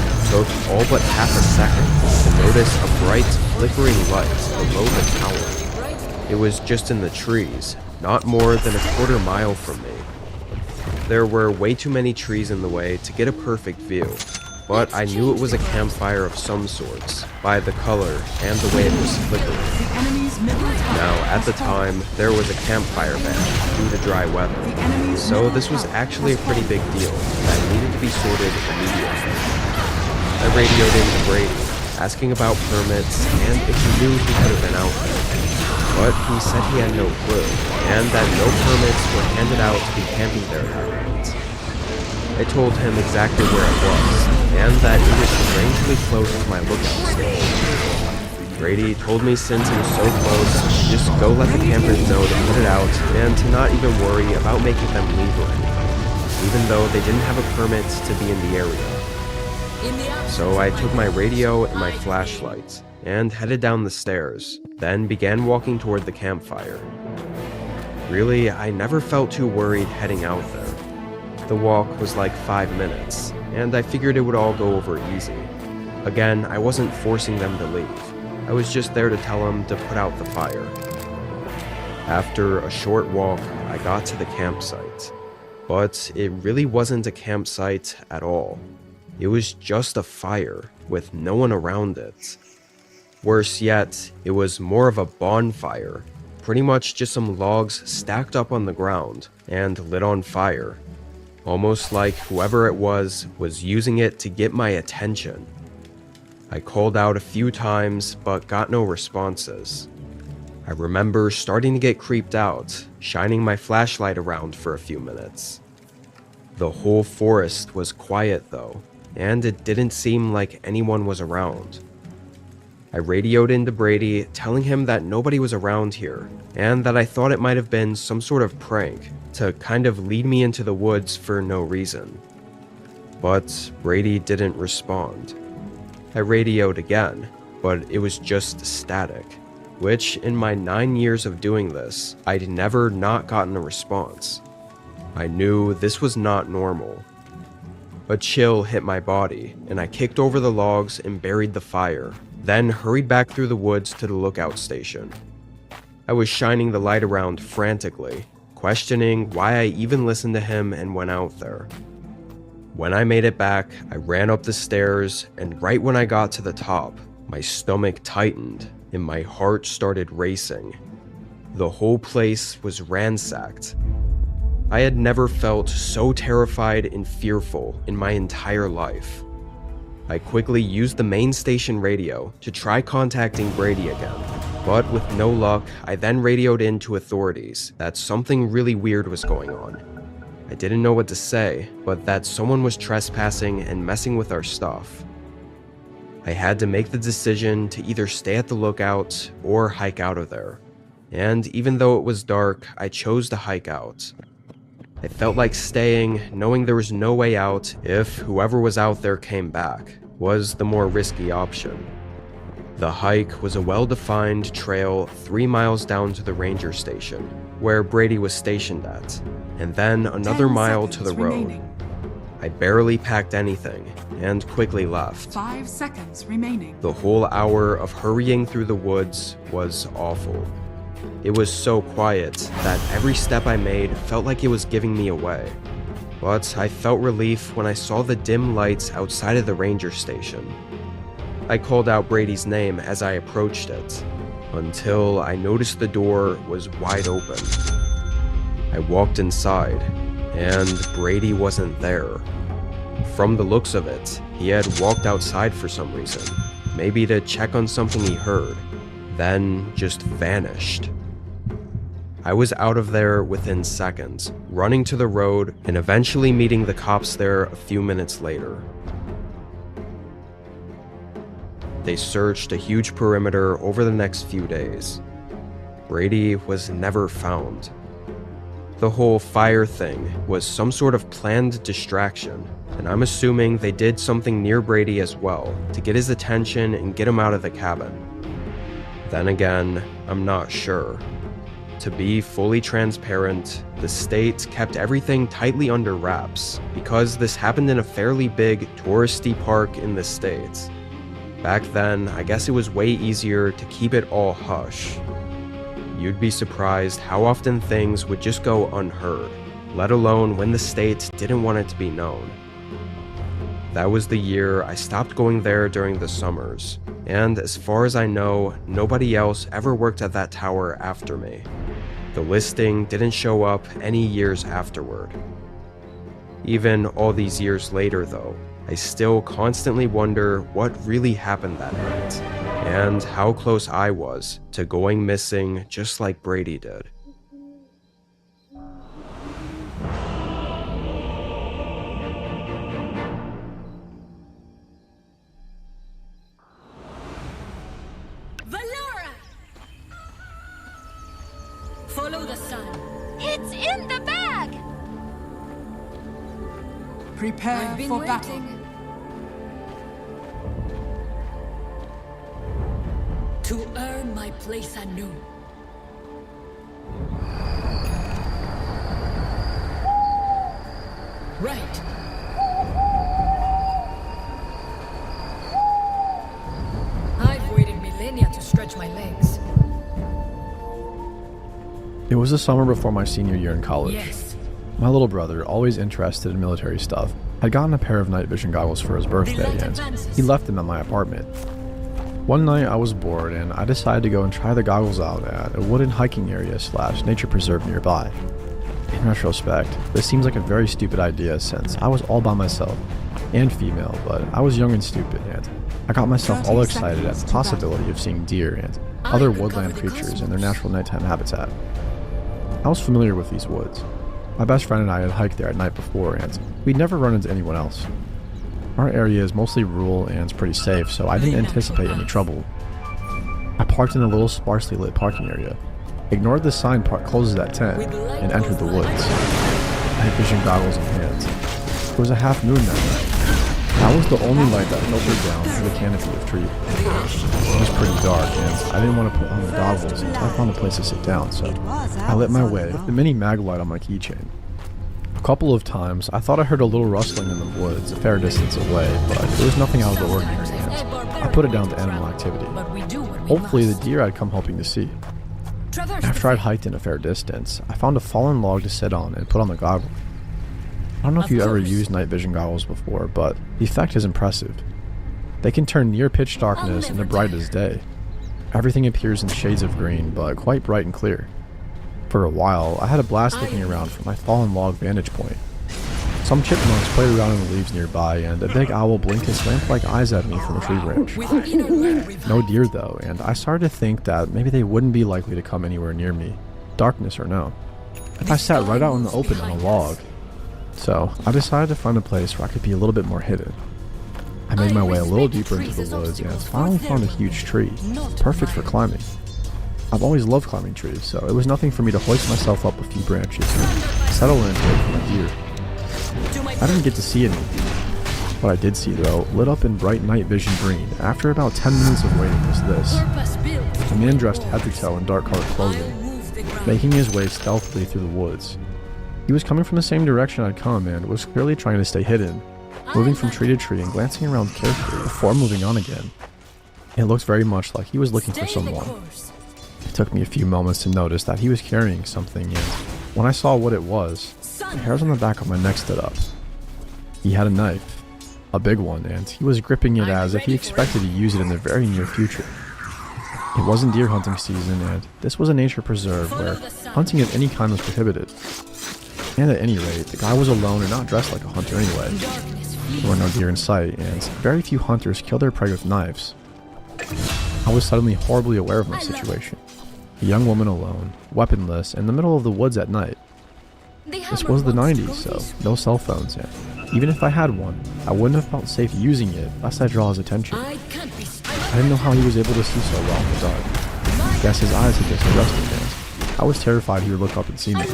It took all but half a second to notice a bright, flickering light below the tower. It was just in the trees, not more than a quarter mile from me. There were way too many trees in the way to get a perfect view, but I knew it was a campfire of some sorts by the color and the way it was flickering. Now, at the time, there was a campfire ban due to dry weather, so this was actually a pretty big deal that needed to be sorted immediately. I radioed in to Brady, asking about permits and if he knew who could have been out there, but he said he had no clue, and that no permits were handed out to be camping there that night. I told him exactly where it was, and that it was strangely close to my lookout station. Brady told me since it was so close, to just go let the campers know to put it out, and to not even worry about making them leave or anything, even though they didn't have a permit to be in the area. So I took my radio and my flashlight and headed down the stairs, then began walking toward the campfire. Really, I never felt too worried heading out there. The walk was like 5 minutes, and I figured it would all go over easy. Again, I wasn't forcing them to leave. I was just there to tell them to put out the fire. After a short walk, I got to the campsite. But it really wasn't a campsite at all. It was just a fire, with no one around it. Worse yet, it was more of a bonfire. Pretty much just some logs stacked up on the ground and lit on fire. Almost like whoever it was using it to get my attention. I called out a few times, but got no responses. I remember starting to get creeped out, shining my flashlight around for a few minutes. The whole forest was quiet though, and it didn't seem like anyone was around. I radioed into Brady, telling him that nobody was around here, and that I thought it might have been some sort of prank to kind of lead me into the woods for no reason. But Brady didn't respond. I radioed again, but it was just static, which in my 9 years of doing this, I'd never not gotten a response. I knew this was not normal. A chill hit my body, and I kicked over the logs and buried the fire, then hurried back through the woods to the lookout station. I was shining the light around frantically, questioning why I even listened to him and went out there. When I made it back, I ran up the stairs, and right when I got to the top, my stomach tightened and my heart started racing. The whole place was ransacked. I had never felt so terrified and fearful in my entire life. I quickly used the main station radio to try contacting Brady again, but with no luck, I then radioed in to authorities that something really weird was going on. I didn't know what to say, but that someone was trespassing and messing with our stuff. I had to make the decision to either stay at the lookout or hike out of there. And even though it was dark, I chose to hike out. I felt like staying, knowing there was no way out if whoever was out there came back, was the more risky option. The hike was a well-defined trail 3 miles down to the ranger station, where Brady was stationed at, and then another mile to the road. remaining. I barely packed anything, and quickly left. 5 seconds remaining. The whole hour of hurrying through the woods was awful. It was so quiet that every step I made felt like it was giving me away. But I felt relief when I saw the dim lights outside of the ranger station. I called out Brady's name as I approached it, until I noticed the door was wide open. I walked inside, and Brady wasn't there. From the looks of it, he had walked outside for some reason, maybe to check on something he heard, then just vanished. I was out of there within seconds, running to the road and eventually meeting the cops there a few minutes later. They searched a huge perimeter over the next few days. Brady was never found. The whole fire thing was some sort of planned distraction, and I'm assuming they did something near Brady as well to get his attention and get him out of the cabin. Then again, I'm not sure. To be fully transparent, the state kept everything tightly under wraps because this happened in a fairly big touristy park in the state. Back then, I guess it was way easier to keep it all hush. You'd be surprised how often things would just go unheard, let alone when the state didn't want it to be known. That was the year I stopped going there during the summers, and as far as I know, nobody else ever worked at that tower after me. The listing didn't show up any years afterward. Even all these years later though, I still constantly wonder what really happened that night, and how close I was to going missing just like Brady did. Follow the sun. It's in the bag! Prepare I've been for waiting. battle. To earn my place anew. Right. I've waited millennia to stretch my legs. It was the summer before my senior year in college. Yes. My little brother, always interested in military stuff, had gotten a pair of night vision goggles for his birthday, and he left them at my apartment. One night I was bored and I decided to go and try the goggles out at a wooden hiking area / nature preserve nearby. In retrospect, this seems like a very stupid idea since I was all by myself and female, but I was young and stupid, and I got myself all excited at the possibility of seeing deer and other woodland creatures in their natural nighttime habitat. I was familiar with these woods. My best friend and I had hiked there at night before, and we'd never run into anyone else. Our area is mostly rural and pretty safe, so I didn't anticipate any trouble. I parked in a little sparsely lit parking area, ignored the sign park closes at 10, and entered the woods, night vision goggles in hand. It was a half moon that night. That was the only light that filtered down through the canopy of trees. It was pretty dark, and I didn't want to put on the goggles until I found a place to sit down, so I lit my way with the mini mag light on my keychain. A couple of times, I thought I heard a little rustling in the woods a fair distance away, but there was nothing out of the ordinary, and I put it down to animal activity. Hopefully the deer I'd come hoping to see. After I'd hiked in a fair distance, I found a fallen log to sit on and put on the goggles. I don't know if you've ever used night vision goggles before, but the effect is impressive. They can turn near pitch darkness into bright as day. Everything appears in shades of green, but quite bright and clear. For a while, I had a blast looking around from my fallen log vantage point. Some chipmunks played around in the leaves nearby, and a big owl blinked his lamp-like eyes at me from a tree branch. No deer though, and I started to think that maybe they wouldn't be likely to come anywhere near me, darkness or no, if I sat right out in the open on a log. So I decided to find a place where I could be a little bit more hidden. I made my way a little deeper into the woods and finally found a huge tree, perfect for climbing. I've always loved climbing trees, so it was nothing for me to hoist myself up a few branches and settle in to wait for my deer. I didn't get to see any. What I did see though, lit up in bright night vision green after about 10 minutes of waiting was this. A man dressed head to toe in dark colored clothing, making his way stealthily through the woods. He was coming from the same direction I'd come and was clearly trying to stay hidden, moving from tree to tree and glancing around carefully before moving on again. It looked very much like he was looking for someone. It took me a few moments to notice that he was carrying something, and when I saw what it was, the hairs on the back of my neck stood up. He had a knife, a big one, and he was gripping it as if he expected to use it in the very near future. It wasn't deer hunting season, and this was a nature preserve where hunting of any kind was prohibited. And at any rate, the guy was alone and not dressed like a hunter anyway. There were no deer in sight, and very few hunters kill their prey with knives. I was suddenly horribly aware of my situation. A young woman alone, weaponless, in the middle of the woods at night. This was the 90s, so no cell phones, and even if I had one, I wouldn't have felt safe using it lest I draw his attention. I didn't know how he was able to see so well in the dark. I guess his eyes had just adjusted, and I was terrified he would look up and see me.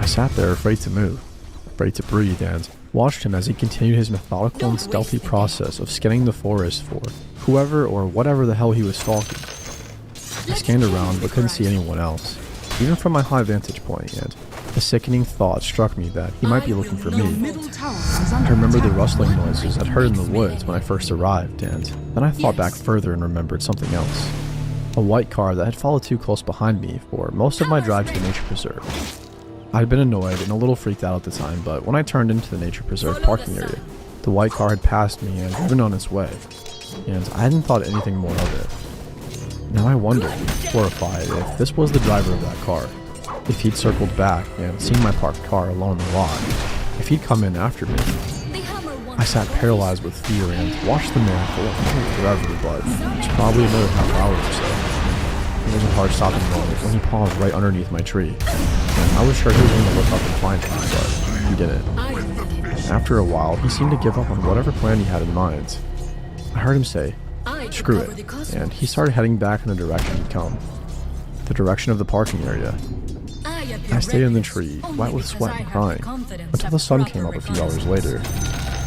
I sat there afraid to move, afraid to breathe, and watched him as he continued his methodical and stealthy process of scanning the forest for whoever or whatever the hell he was stalking. I scanned around but couldn't see anyone else, even from my high vantage point, and a sickening thought struck me that he might be looking for me. I remembered the rustling noises I'd heard in the woods when I first arrived, and then I thought back further and remembered something else. A white car that had followed too close behind me for most of my drive to the nature preserve. I had been annoyed and a little freaked out at the time, but when I turned into the nature preserve parking area, the white car had passed me and driven on its way, and I hadn't thought anything more of it. Now I wondered, horrified, if this was the driver of that car, if he'd circled back and seen my parked car alone in the lot, if he'd come in after me. I sat paralyzed with fear and watched the man for forever, but it was probably another half hour or so. It was a hard stopping moment when he paused right underneath my tree, and I was sure he was going to look up and find me, but he didn't. After a while, he seemed to give up on whatever plan he had in mind. I heard him say, "Screw it," and he started heading back in the direction he'd come, the direction of the parking area. I stayed in the tree, wet with sweat and crying, until the sun came up a few hours later.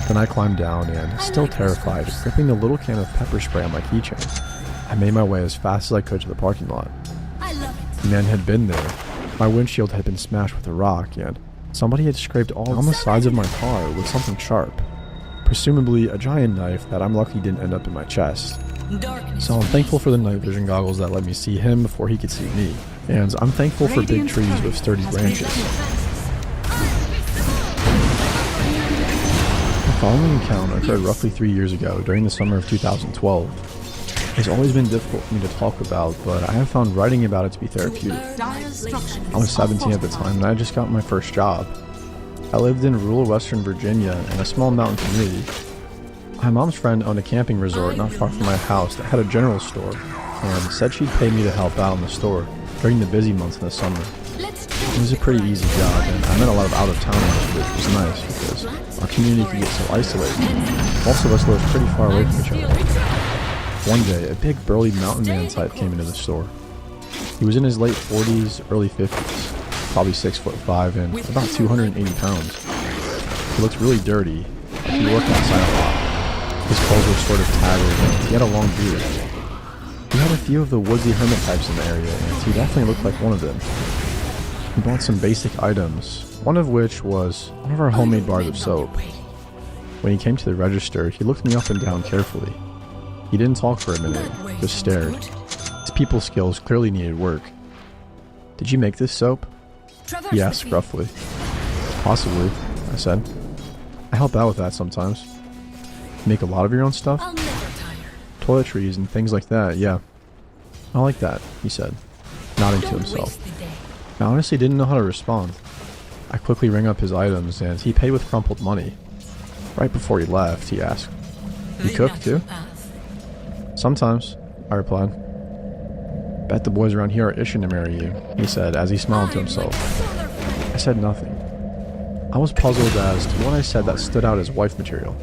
Then I climbed down and, still terrified, gripping the little can of pepper spray on my keychain, I made my way as fast as I could to the parking lot. I love it. The man had been there. My windshield had been smashed with a rock, and somebody had scraped all on the sides of my car with something sharp. Presumably a giant knife that I'm lucky didn't end up in my chest. Darkness. So I'm thankful for the night vision goggles that let me see him before he could see me. And I'm thankful for big Radiant trees turret with sturdy has been branches. destroyed. The following encounter occurred roughly 3 years ago during the summer of 2012. It's always been difficult for me to talk about, but I have found writing about it to be therapeutic. Dire's structures I was are 17 at the fortified. time and I just got my first job. I lived in rural Western Virginia in a small mountain community. My mom's friend owned a camping resort not far from my house that had a general store and said she'd pay me to help out in the store during the busy months in the summer. Let's It was a pretty easy job and I met a lot of out-of-towners, which was nice because our community could get so isolated. Most of us lived pretty far away from each other. One day, a big burly mountain man type came into the store. He was in his late 40s, early 50s, probably 6'5" and about 280 pounds. He looked really dirty, like he worked outside a lot. His clothes were sort of tattered and he had a long beard. He had a few of the woodsy hermit types in the area and he definitely looked like one of them. He bought some basic items, one of which was one of our homemade bars of soap. When he came to the register, he looked me up and down carefully. He didn't talk for a minute, just stared. His people skills clearly needed work. "Did you make this soap?" He asked gruffly. "Possibly," I said. "I help out with that sometimes." "You make a lot of your own stuff?" I'll never tire. "Toiletries and things like that, yeah." "I like that," he said, nodding to Don't himself. waste the day. I honestly didn't know how to respond. I quickly rang up his items and he paid with crumpled money. Right before he left, he asked, "You cook too?" "Sometimes," I replied. "Bet the boys around here are itching to marry you," he said as he smiled to himself. I said nothing. I was puzzled as to what I said that stood out as wife material.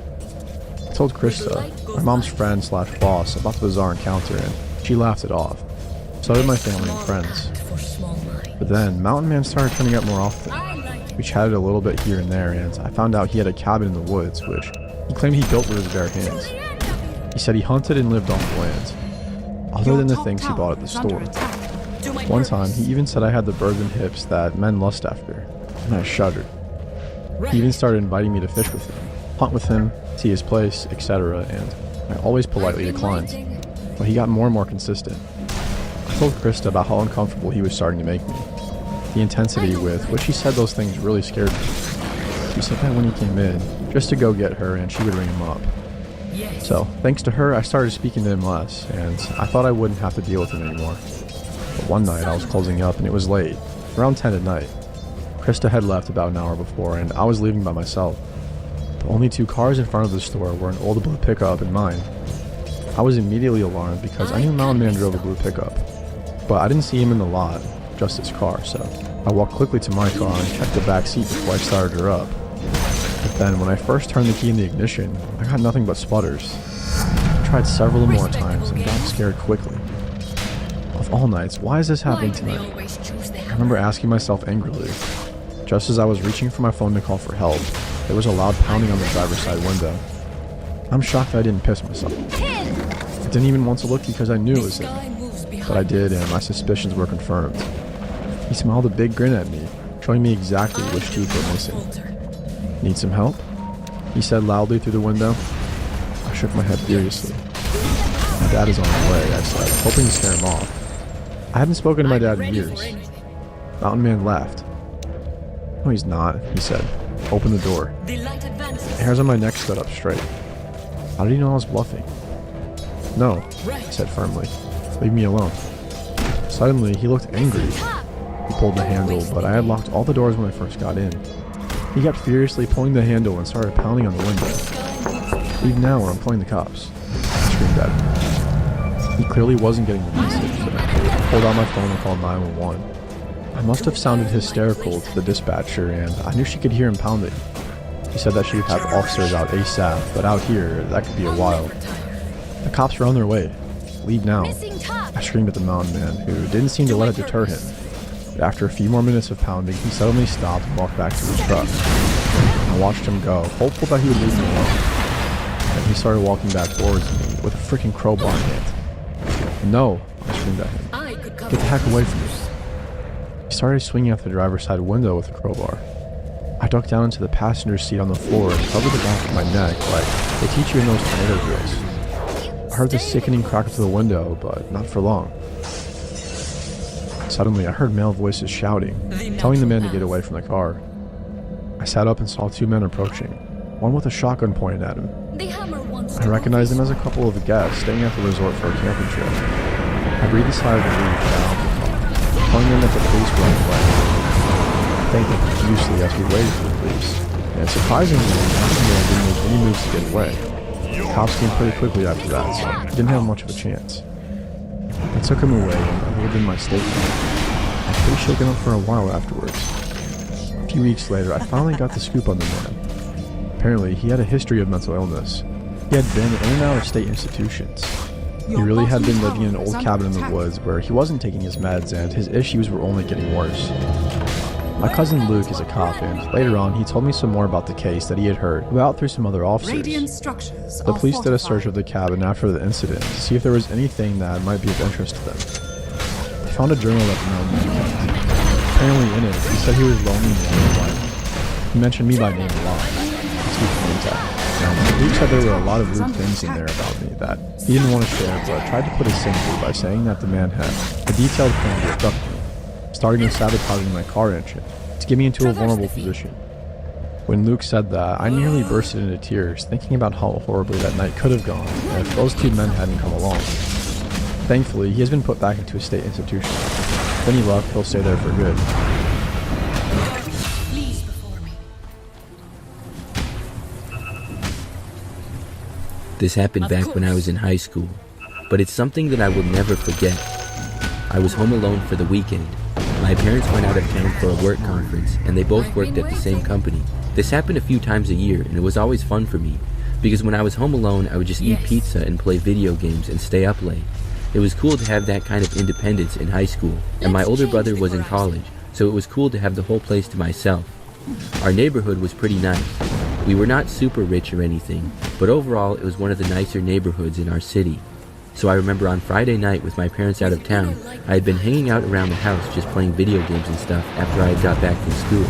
I told Krista, my mom's friend slash boss, about the bizarre encounter and she laughed it off. So did my family and friends. But then, Mountain Man started turning up more often. We chatted a little bit here and there and I found out he had a cabin in the woods, which he claimed he built with his bare hands. He said he hunted and lived off the land, other than the things he bought at the store. One time, he even said I had the birds and hips that men lust after, and I shuddered. He even started inviting me to fish with him, hunt with him, see his place, etc., and I always politely declined. But he got more and more consistent. I told Krista about how uncomfortable he was starting to make me. The intensity with which he said those things really scared me. She said that when he came in, just to go get her and she would ring him up. So, thanks to her, I started speaking to him less, and I thought I wouldn't have to deal with him anymore. But one night, I was closing up and it was late, around 10 at night. Krista had left about an hour before, and I was leaving by myself. The only two cars in front of the store were an old blue pickup and mine. I was immediately alarmed because I knew Mountain Man drove a blue pickup, but I didn't see him in the lot, just his car, so I walked quickly to my car and checked the back seat before I started her up. But then, when I first turned the key in the ignition, I got nothing but sputters. I tried several more times and got scared quickly. Of all nights, why is this happening tonight? I remember asking myself angrily. Just as I was reaching for my phone to call for help, there was a loud pounding on the driver's side window. I'm shocked that I didn't piss myself. I didn't even want to look because I knew it was him, but I did and my suspicions were confirmed. He smiled a big grin at me, showing me exactly which teeth were missing. "Need some help?" he said loudly through the window. I shook my head furiously. "My dad is on the way," I said, hoping to scare him off. I hadn't spoken to my dad in years. Mountain Man laughed. "No, he's not," he said. "Open the door." The hairs on my neck stood up straight. How did he know I was bluffing? "No," I said firmly. "Leave me alone." Suddenly, he looked angry. He pulled the handle, but I had locked all the doors when I first got in. He kept furiously pulling the handle and started pounding on the window. "Leave now or I'm calling the cops," I screamed at him. He clearly wasn't getting the message, so I pulled out my phone and called 911. I must have sounded hysterical to the dispatcher, and I knew she could hear him pounding. He said that she would have officers out ASAP, but out here, that could be a while. "The cops are on their way. Leave now," I screamed at the Mountain Man, who didn't seem to let it deter him. But after a few more minutes of pounding, he suddenly stopped and walked back to his truck. I watched him go, hopeful that he would leave me alone. Then he started walking back towards me with a freaking crowbar in hand. No, I screamed at him. I could Get cover the heck away from me. He started swinging out the driver's side window with a crowbar. I ducked down into the passenger seat on the floor and covered the back of my neck like they teach you in those tornado drills. I heard the sickening crack of the window, but not for long. Suddenly, I heard male voices shouting, telling the man to get away from the car. I sat up and saw two men approaching, one with a shotgun pointed at him. The hammer wants I recognized them as a couple of guests staying at the resort for a camping trip. I breathed a sigh of relief and got out of the car, telling them that the police were on the way. Thanking them profusely as we waited for the police, and surprisingly, the man didn't make any moves to get away. The cops came pretty quickly after that, so I didn't have much of a chance. I took him away and I handed in my statement. I was pretty shaken up for a while afterwards. A few weeks later, I finally got the scoop on the man. Apparently, he had a history of mental illness. He had been in and out of state institutions. He really had been living in an old cabin in the woods where he wasn't taking his meds and his issues were only getting worse. My cousin Luke is a cop, and later on he told me some more about the case that he had heard about through some other officers. Radiant structures The are police did a search fortified. of the cabin after the incident to see if there was anything that might be of interest to them. They found a journal that the man kept. Apparently in it, he said he was lonely and wanted a wife. He mentioned me by name a lot. Luke said there were a lot of weird things in there about me that he didn't want to share, but tried to put it simply by saying that the man had a detailed plan to abduct me, starting with sabotaging my car engine to get me into a vulnerable position. When Luke said that, I nearly bursted into tears, thinking about how horribly that night could have gone if those two men hadn't come along. Thankfully, he has been put back into a state institution. When he left, he'll stay there for good. Please before me. This happened Of back when I course. was in high school, but it's something that I will never forget. I was home alone for the weekend. My parents went out of town for a work conference, and they both worked at the same company. This happened a few times a year, and it was always fun for me, because when I was home alone, I would just eat pizza and play video games and stay up late. It was cool to have that kind of independence in high school, and my older brother was in college, so it was cool to have the whole place to myself. Our neighborhood was pretty nice. We were not super rich or anything, but overall it was one of the nicer neighborhoods in our city. So I remember on Friday night with my parents out of town, I had been hanging out around the house just playing video games and stuff after I had got back from school.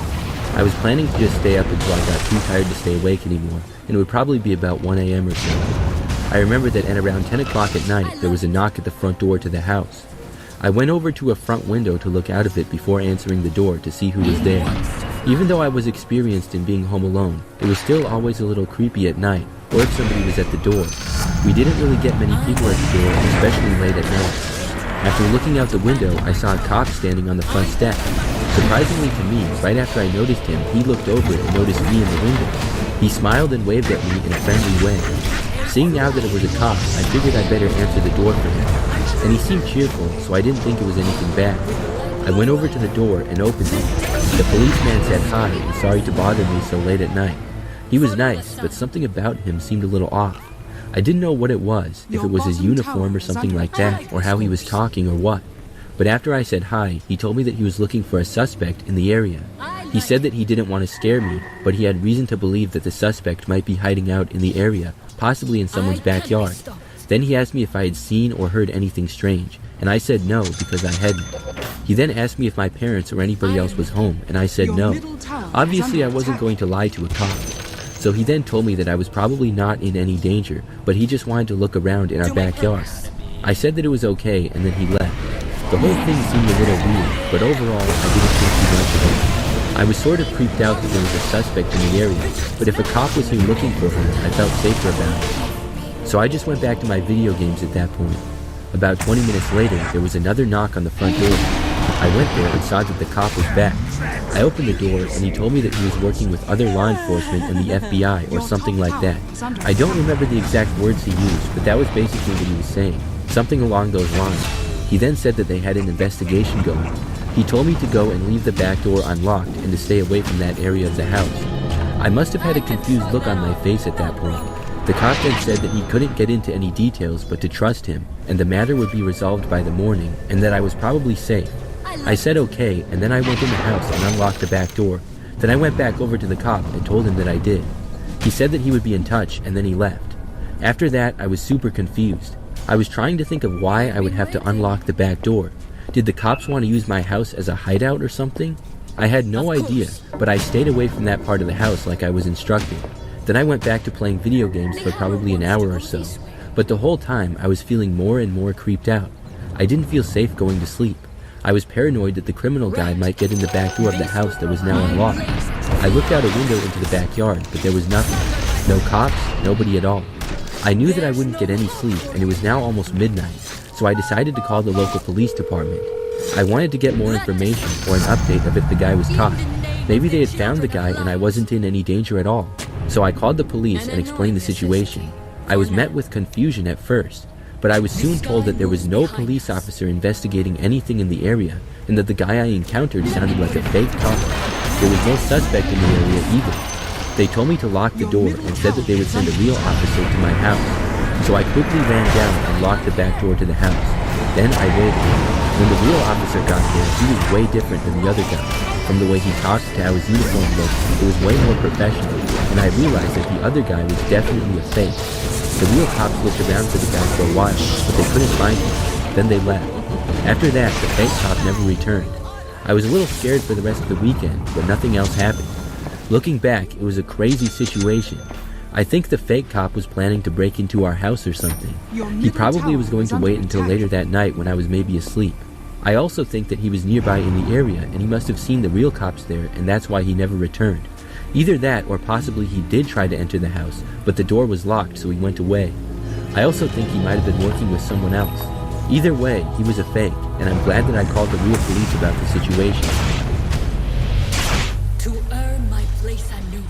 I was planning to just stay up until I got too tired to stay awake anymore, and it would probably be about 1 a.m. or so. I remember that at around 10 o'clock at night, there was a knock at the front door to the house. I went over to a front window to look out of it before answering the door to see who was there. Even though I was experienced in being home alone, it was still always a little creepy at night, or if somebody was at the door. We didn't really get many people at the door, especially late at night. After looking out the window, I saw a cop standing on the front step. Surprisingly to me, right after I noticed him, he looked over and noticed me in the window. He smiled and waved at me in a friendly way. Seeing now that it was a cop, I figured I'd better answer the door for him. And he seemed cheerful, so I didn't think it was anything bad. I went over to the door and opened it. The policeman said hi and sorry to bother me so late at night. He was nice, but something about him seemed a little off. I didn't know what it was, if it was his uniform or something like that, or how he was talking or what. But after I said hi, he told me that he was looking for a suspect in the area. He said that he didn't want to scare me, but he had reason to believe that the suspect might be hiding out in the area, possibly in someone's backyard. Then he asked me if I had seen or heard anything strange, and I said no because I hadn't. He then asked me if my parents or anybody else was home, and I said no. Obviously, I wasn't going to lie to a cop. So he then told me that I was probably not in any danger, but he just wanted to look around in our backyard. I said that it was okay, and then he left. The whole thing seemed a little weird, but overall, I didn't think too much of it. I was sort of creeped out that there was a suspect in the area, but if a cop was here looking for her, I felt safer about it. So I just went back to my video games at that point. About 20 minutes later, there was another knock on the front door. I went there and saw that the cop was back. I opened the door and he told me that he was working with other law enforcement and the FBI or something like that. I don't remember the exact words he used, but that was basically what he was saying. Something along those lines. He then said that they had an investigation going. He told me to go and leave the back door unlocked and to stay away from that area of the house. I must have had a confused look on my face at that point. The cop then said that he couldn't get into any details but to trust him, and the matter would be resolved by the morning, and that I was probably safe. I said okay, and then I went in the house and unlocked the back door. Then I went back over to the cop and told him that I did. He said that he would be in touch, and then he left. After that, I was super confused. I was trying to think of why I would have to unlock the back door. Did the cops want to use my house as a hideout or something? I had no idea, but I stayed away from that part of the house like I was instructed. Then I went back to playing video games for probably an hour or so. But the whole time, I was feeling more and more creeped out. I didn't feel safe going to sleep. I was paranoid that the criminal guy might get in the back door of the house that was now unlocked. I looked out a window into the backyard, but there was nothing. No cops, nobody at all. I knew that I wouldn't get any sleep, and it was now almost midnight, so I decided to call the local police department. I wanted to get more information or an update of if the guy was caught. Maybe they had found the guy and I wasn't in any danger at all. So I called the police and explained the situation. I was met with confusion at first, but I was soon told that there was no police officer investigating anything in the area and that the guy I encountered sounded like a fake cop. There was no suspect in the area either. They told me to lock the door and said that they would send a real officer to my house. So I quickly ran down and locked the back door to the house. Then I waited. When the real officer got there, he was way different than the other guy. From the way he talked to how his uniform looked, it was way more professional, and I realized that the other guy was definitely a fake. The real cops looked around for the guy for a while, but they couldn't find him. Then they left. After that, the fake cop never returned. I was a little scared for the rest of the weekend, but nothing else happened. Looking back, it was a crazy situation. I think the fake cop was planning to break into our house or something. He probably was going to wait until later that night when I was maybe asleep. I also think that he was nearby in the area and he must have seen the real cops there and that's why he never returned. Either that or possibly he did try to enter the house, but the door was locked so he went away. I also think he might have been working with someone else. Either way, he was a fake, and I'm glad that I called the real police about the situation. To earn my place anew.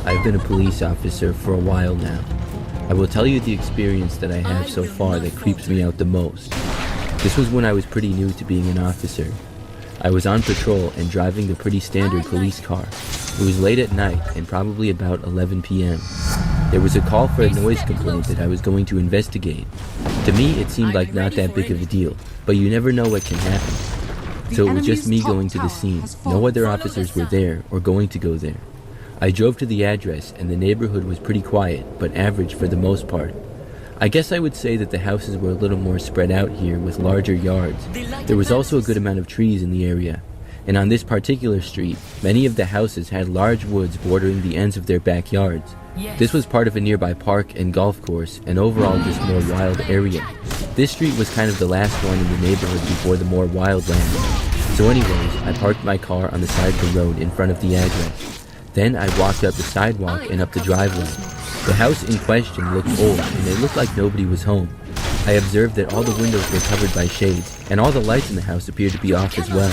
I've been a police officer for a while now. I will tell you the experience that I have so far that creeps me out the most. This was when I was pretty new to being an officer. I was on patrol and driving a pretty standard police car. It was late at night and probably about 11 p.m. There was a call for a noise complaint that I was going to investigate. To me, it seemed like not that big of a deal, but you never know what can happen. So it was just me going to the scene. No other officers were there or going to go there. I drove to the address and the neighborhood was pretty quiet, but average for the most part. I guess I would say that the houses were a little more spread out here with larger yards. There was also a good amount of trees in the area. And on this particular street, many of the houses had large woods bordering the ends of their backyards. This was part of a nearby park and golf course, and overall just more wild area. This street was kind of the last one in the neighborhood before the more wild land. So anyways, I parked my car on the side of the road in front of the address. Then I walked up the sidewalk and up the driveway. The house in question looked old and it looked like nobody was home. I observed that all the windows were covered by shades and all the lights in the house appeared to be off as well.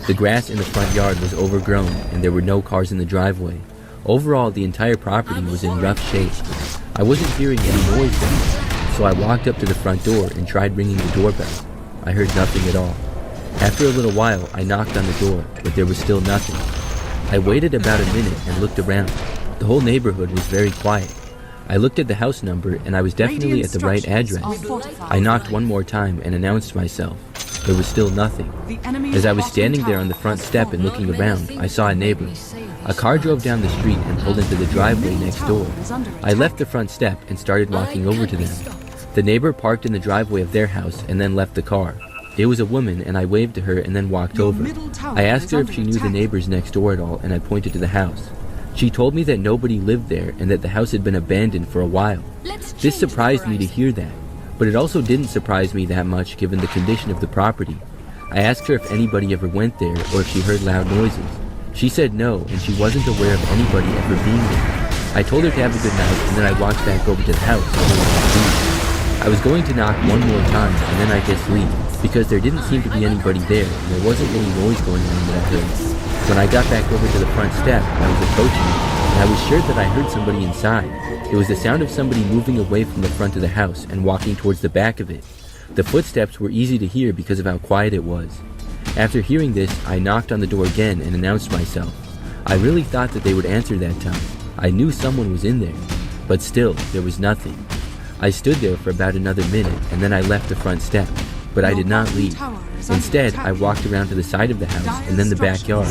The grass in the front yard was overgrown and there were no cars in the driveway. Overall, the entire property was in rough shape. I wasn't hearing any noise though, so I walked up to the front door and tried ringing the doorbell. I heard nothing at all. After a little while, I knocked on the door, but there was still nothing. I waited about a minute and looked around. The whole neighborhood was very quiet. I looked at the house number and I was definitely at the right address. I knocked one more time and announced myself. There was still nothing. As I was standing there on the front step and looking around, I saw a neighbor. A car drove down the street and pulled into the driveway next door. I left the front step and started walking over to them. The neighbor parked in the driveway of their house and then left the car. It was a woman and I waved to her and then walked over. I asked her if she knew the neighbors next door at all and I pointed to the house. She told me that nobody lived there and that the house had been abandoned for a while. This surprised me to hear that, but it also didn't surprise me that much given the condition of the property. I asked her if anybody ever went there or if she heard loud noises. She said no and she wasn't aware of anybody ever being there. I told her to have a good night and then I walked back over to the house. I was going to knock one more time and then I just leave, because there didn't seem to be anybody there and there wasn't any noise going on that I heard. When I got back over to the front step, I was approaching it, and I was sure that I heard somebody inside. It was the sound of somebody moving away from the front of the house and walking towards the back of it. The footsteps were easy to hear because of how quiet it was. After hearing this, I knocked on the door again and announced myself. I really thought that they would answer that time. I knew someone was in there, but still, there was nothing. I stood there for about another minute and then I left the front step. but I did not leave. Instead, I walked around to the side of the house and then the backyard.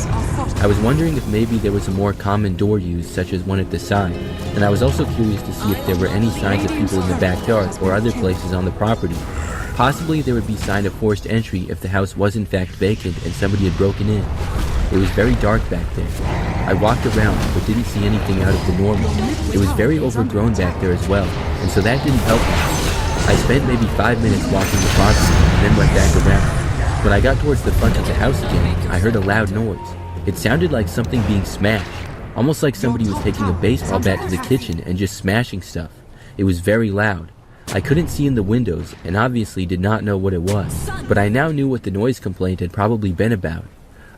I was wondering if maybe there was a more common door used, such as one at the side, and I was also curious to see if there were any signs of people in the backyard or other places on the property. Possibly there would be sign of forced entry if the house was in fact vacant and somebody had broken in. It was very dark back there. I walked around but didn't see anything out of the normal. It was very overgrown back there as well, and so that didn't help me. I spent maybe 5 minutes walking the property and then went back around. When I got towards the front of the house again, I heard a loud noise. It sounded like something being smashed, almost like somebody was taking a baseball bat to the kitchen and just smashing stuff. It was very loud. I couldn't see in the windows and obviously did not know what it was, but I now knew what the noise complaint had probably been about.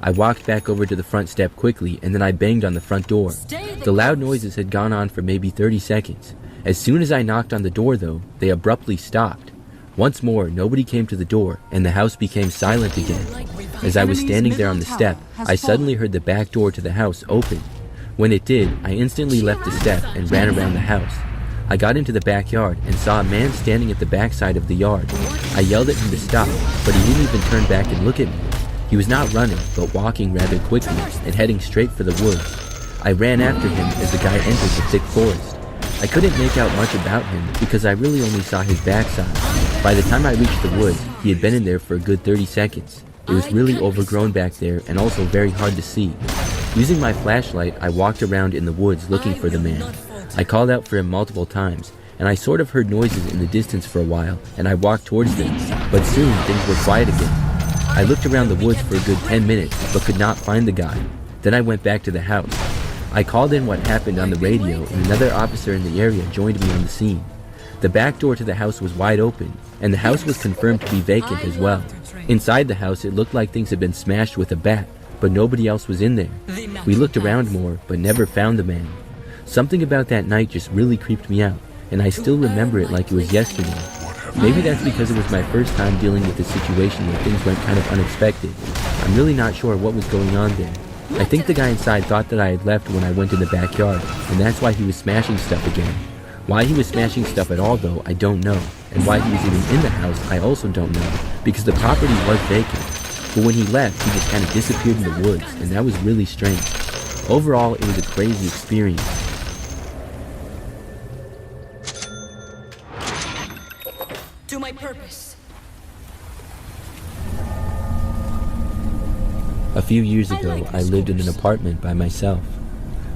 I walked back over to the front step quickly and then I banged on the front door. The loud noises had gone on for maybe 30 seconds. As soon as I knocked on the door though, they abruptly stopped. Once more, nobody came to the door and the house became silent again. As I was standing there on the step, I suddenly heard the back door to the house open. When it did, I instantly left the step and ran around the house. I got into the backyard and saw a man standing at the backside of the yard. I yelled at him to stop, but he didn't even turn back and look at me. He was not running, but walking rather quickly and heading straight for the woods. I ran after him as the guy entered the thick forest. I couldn't make out much about him because I really only saw his backside. By the time I reached the woods, he had been in there for a good 30 seconds. It was really overgrown back there and also very hard to see. Using my flashlight, I walked around in the woods looking for the man. I called out for him multiple times, and I sort of heard noises in the distance for a while, and I walked towards them, but soon things were quiet again. I looked around the woods for a good 10 minutes, but could not find the guy. Then I went back to the house. I called in what happened on the radio, and another officer in the area joined me on the scene. The back door to the house was wide open, and the house was confirmed to be vacant as well. Inside the house, it looked like things had been smashed with a bat, but nobody else was in there. We looked around more, but never found the man. Something about that night just really creeped me out, and I still remember it like it was yesterday. Maybe that's because it was my first time dealing with a situation where things went kind of unexpected. I'm really not sure what was going on there. I think the guy inside thought that I had left when I went in the backyard, and that's why he was smashing stuff again. Why he was smashing stuff at all though, I don't know. And why he was even in the house, I also don't know, because the property was vacant. But when he left, he just kind of disappeared in the woods, and that was really strange. Overall, it was a crazy experience. To my purpose. A few years ago, I lived in an apartment by myself.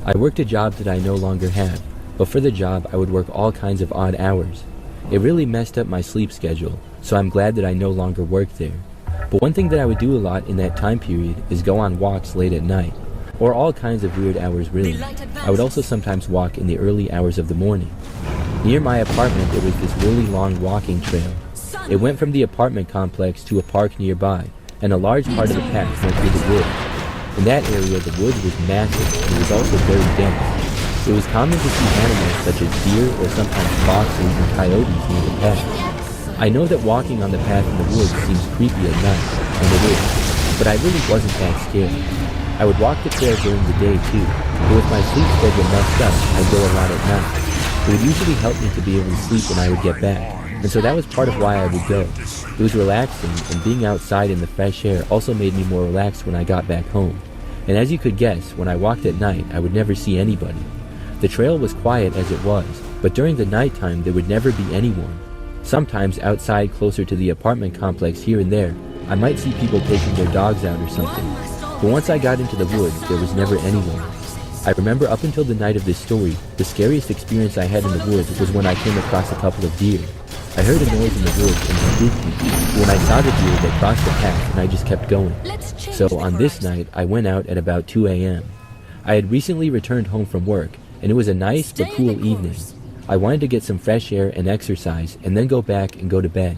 I worked a job that I no longer have, but for the job, I would work all kinds of odd hours. It really messed up my sleep schedule, so I'm glad that I no longer work there. But one thing that I would do a lot in that time period is go on walks late at night, or all kinds of weird hours really. I would also sometimes walk in the early hours of the morning. Near my apartment, there was this really long walking trail. It went from the apartment complex to a park nearby, and a large part of the path went through the woods. In that area, the woods was massive, and it was also very dense. It was common to see animals such as deer or sometimes foxes and coyotes near the path. I know that walking on the path in the woods seems creepy at night, and it is, but I really wasn't that scared. I would walk the trail during the day too, but with my sleep schedule messed up, I'd go a lot at night. It would usually help me to be able to sleep when I would get back, and so that was part of why I would go. It was relaxing, and being outside in the fresh air also made me more relaxed when I got back home. And as you could guess, when I walked at night, I would never see anybody. The trail was quiet as it was, but during the nighttime there would never be anyone. Sometimes outside closer to the apartment complex here and there, I might see people taking their dogs out or something. But once I got into the woods, there was never anyone. I remember up until the night of this story, the scariest experience I had in the woods was when I came across a couple of deer. I heard a noise in the woods and it spooked me. When I saw the deer, they crossed the path and I just kept going. So on this night, I went out at about 2 a.m. I had recently returned home from work, and it was a nice but cool evening. I wanted to get some fresh air and exercise and then go back and go to bed.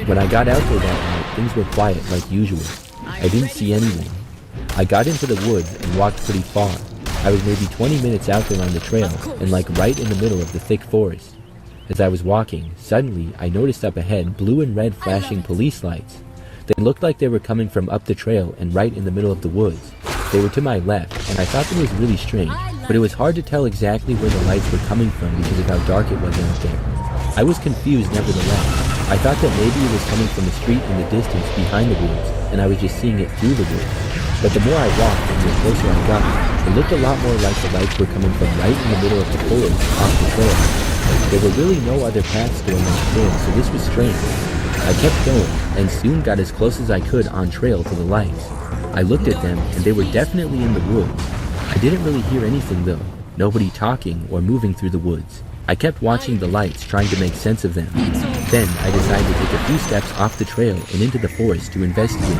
When I got out there that night, things were quiet like usual. I didn't see anyone. I got into the woods and walked pretty far. I was maybe 20 minutes out there on the trail and like right in the middle of the thick forest. As I was walking, suddenly I noticed up ahead blue and red flashing police lights. They looked like they were coming from up the trail and right in the middle of the woods. They were to my left, and I thought that was really strange, but it was hard to tell exactly where the lights were coming from because of how dark it was out there. I was confused nevertheless, I thought that maybe it was coming from the street in the distance behind the woods, and I was just seeing it through the woods. But the more I walked and the closer I got, it looked a lot more like the lights were coming from right in the middle of the forest off the trail. There were really no other paths going on trail, so this was strange. I kept going, and soon got as close as I could on trail to the lights. I looked at them, and they were definitely in the woods. I didn't really hear anything though, nobody talking or moving through the woods. I kept watching the lights, trying to make sense of them. Then I decided to take a few steps off the trail and into the forest to investigate.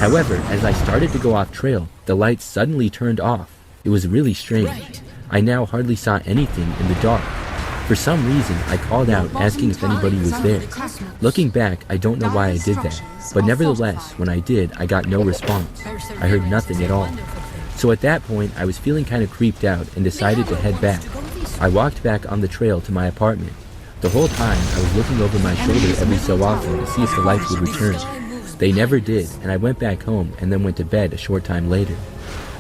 However, as I started to go off trail, the lights suddenly turned off. It was really strange. I now hardly saw anything in the dark. For some reason, I called out asking if anybody was there. Looking back, I don't know why I did that, but nevertheless, when I did, I got no response. I heard nothing at all. So at that point, I was feeling kind of creeped out and decided to head back. I walked back on the trail to my apartment. The whole time, I was looking over my shoulder every so often to see if the lights would return. They never did, and I went back home and then went to bed a short time later.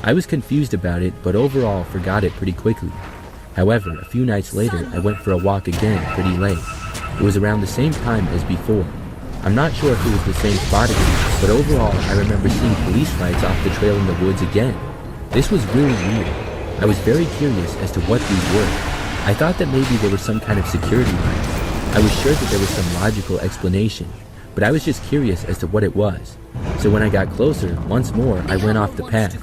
I was confused about it, but overall forgot it pretty quickly. However, a few nights later, I went for a walk again pretty late. It was around the same time as before. I'm not sure if it was the same spot again, but overall, I remember seeing police lights off the trail in the woods again. This was really weird. I was very curious as to what these were. I thought that maybe they were some kind of security lights. I was sure that there was some logical explanation, but I was just curious as to what it was. So when I got closer, once more, I went off the path.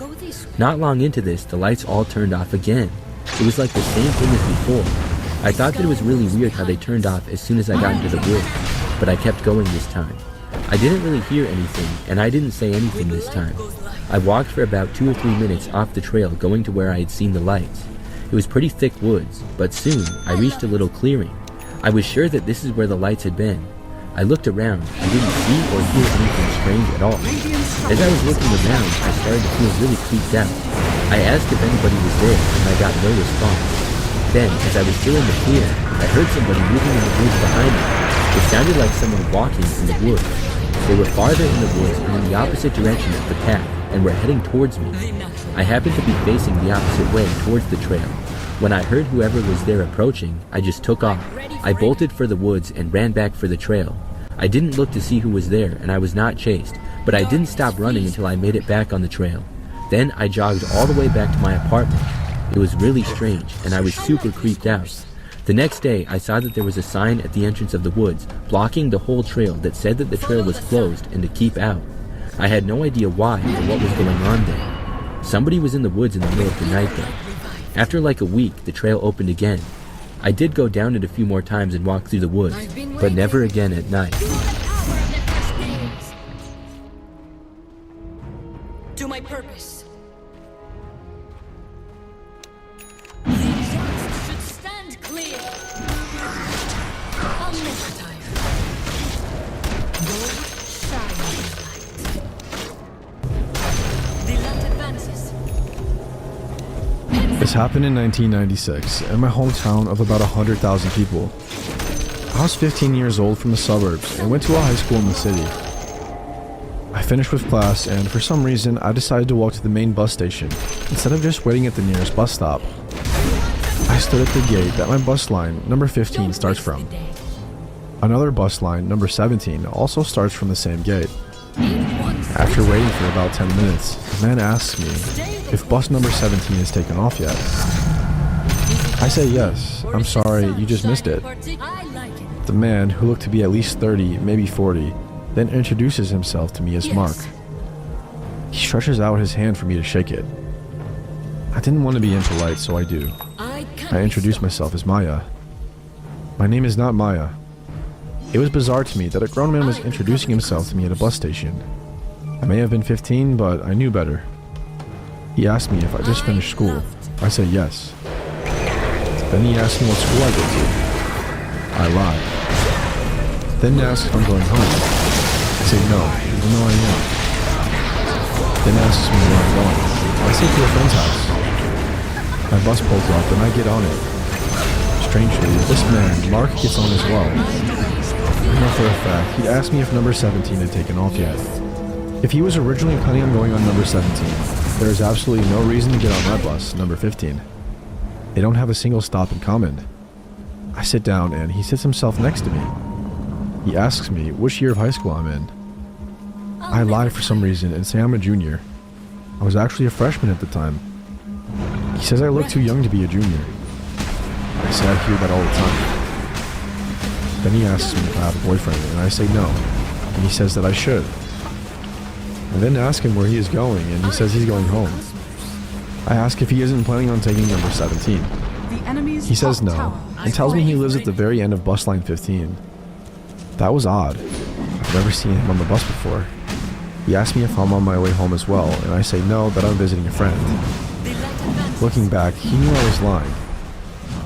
Not long into this, the lights all turned off again. It was like the same thing as before. I thought that it was really weird how they turned off as soon as I got into the woods, but I kept going this time. I didn't really hear anything, and I didn't say anything this time. I walked for about 2 or 3 minutes off the trail going to where I had seen the lights. It was pretty thick woods, but soon I reached a little clearing. I was sure that this is where the lights had been. I looked around and didn't see or hear anything strange at all. As I was looking around, I started to feel really creeped out. I asked if anybody was there, and I got no response. Then, as I was still in the clearing, I heard somebody moving in the woods behind me. It sounded like someone walking in the woods. They were farther in the woods and in the opposite direction of the path, and were heading towards me. I happened to be facing the opposite way towards the trail. When I heard whoever was there approaching, I just took off. I bolted for the woods and ran back for the trail. I didn't look to see who was there, and I was not chased, but I didn't stop running until I made it back on the trail. Then I jogged all the way back to my apartment. It was really strange, and I was super creeped out. The next day, I saw that there was a sign at the entrance of the woods, blocking the whole trail that said that the trail was closed and to keep out. I had no idea why or what was going on there. Somebody was in the woods in the middle of the night though. After like a week, the trail opened again. I did go down it a few more times and walk through the woods, but never again at night. To my purpose. Should stand clear. I'll never tire. Gold shine in the light. The light advances. This happened in 1996 in my hometown of about 100,000 people. I was 15 years old from the suburbs and went to a high school in the city. I finished with class and for some reason I decided to walk to the main bus station instead of just waiting at the nearest bus stop. I stood at the gate that my bus line number 15 starts from. Another bus line number 17 also starts from the same gate. After waiting for about 10 minutes, the man asks me if bus number 17 is taken off yet. I say yes, I'm sorry, you just missed it. The man, who looked to be at least 30, maybe 40, then introduces himself to me as Mark. He stretches out his hand for me to shake it. I didn't want to be impolite, so I do. I introduce myself as Maya. My name is not Maya. It was bizarre to me that a grown man was introducing himself to me at a bus station. I may have been 15, but I knew better. He asked me if I just finished school. I said yes. Then he asked me what school I go to. I lied. Then he asked if I'm going home. I say no, even though I am. Then asks me where I'm going. I say to a friend's house. My bus pulls up and I get on it. Strangely, this man, Mark, gets on as well. I know for a fact he'd asked me if number 17 had taken off yet. If he was originally planning on going on number 17, there is absolutely no reason to get on my bus, number 15. They don't have a single stop in common. I sit down and he sits himself next to me. He asks me which year of high school I'm in. I lie for some reason and say I'm a junior. I was actually a freshman at the time. He says I look too young to be a junior. I say I hear that all the time. Then he asks me if I have a boyfriend, and I say no, and he says that I should. I then ask him where he is going, and he says he's going home. I ask if he isn't planning on taking number 17. He says no, and tells me he lives at the very end of bus line 15. That was odd. I've never seen him on the bus before. He asked me if I'm on my way home as well, and I say no, that I'm visiting a friend. Looking back, he knew I was lying.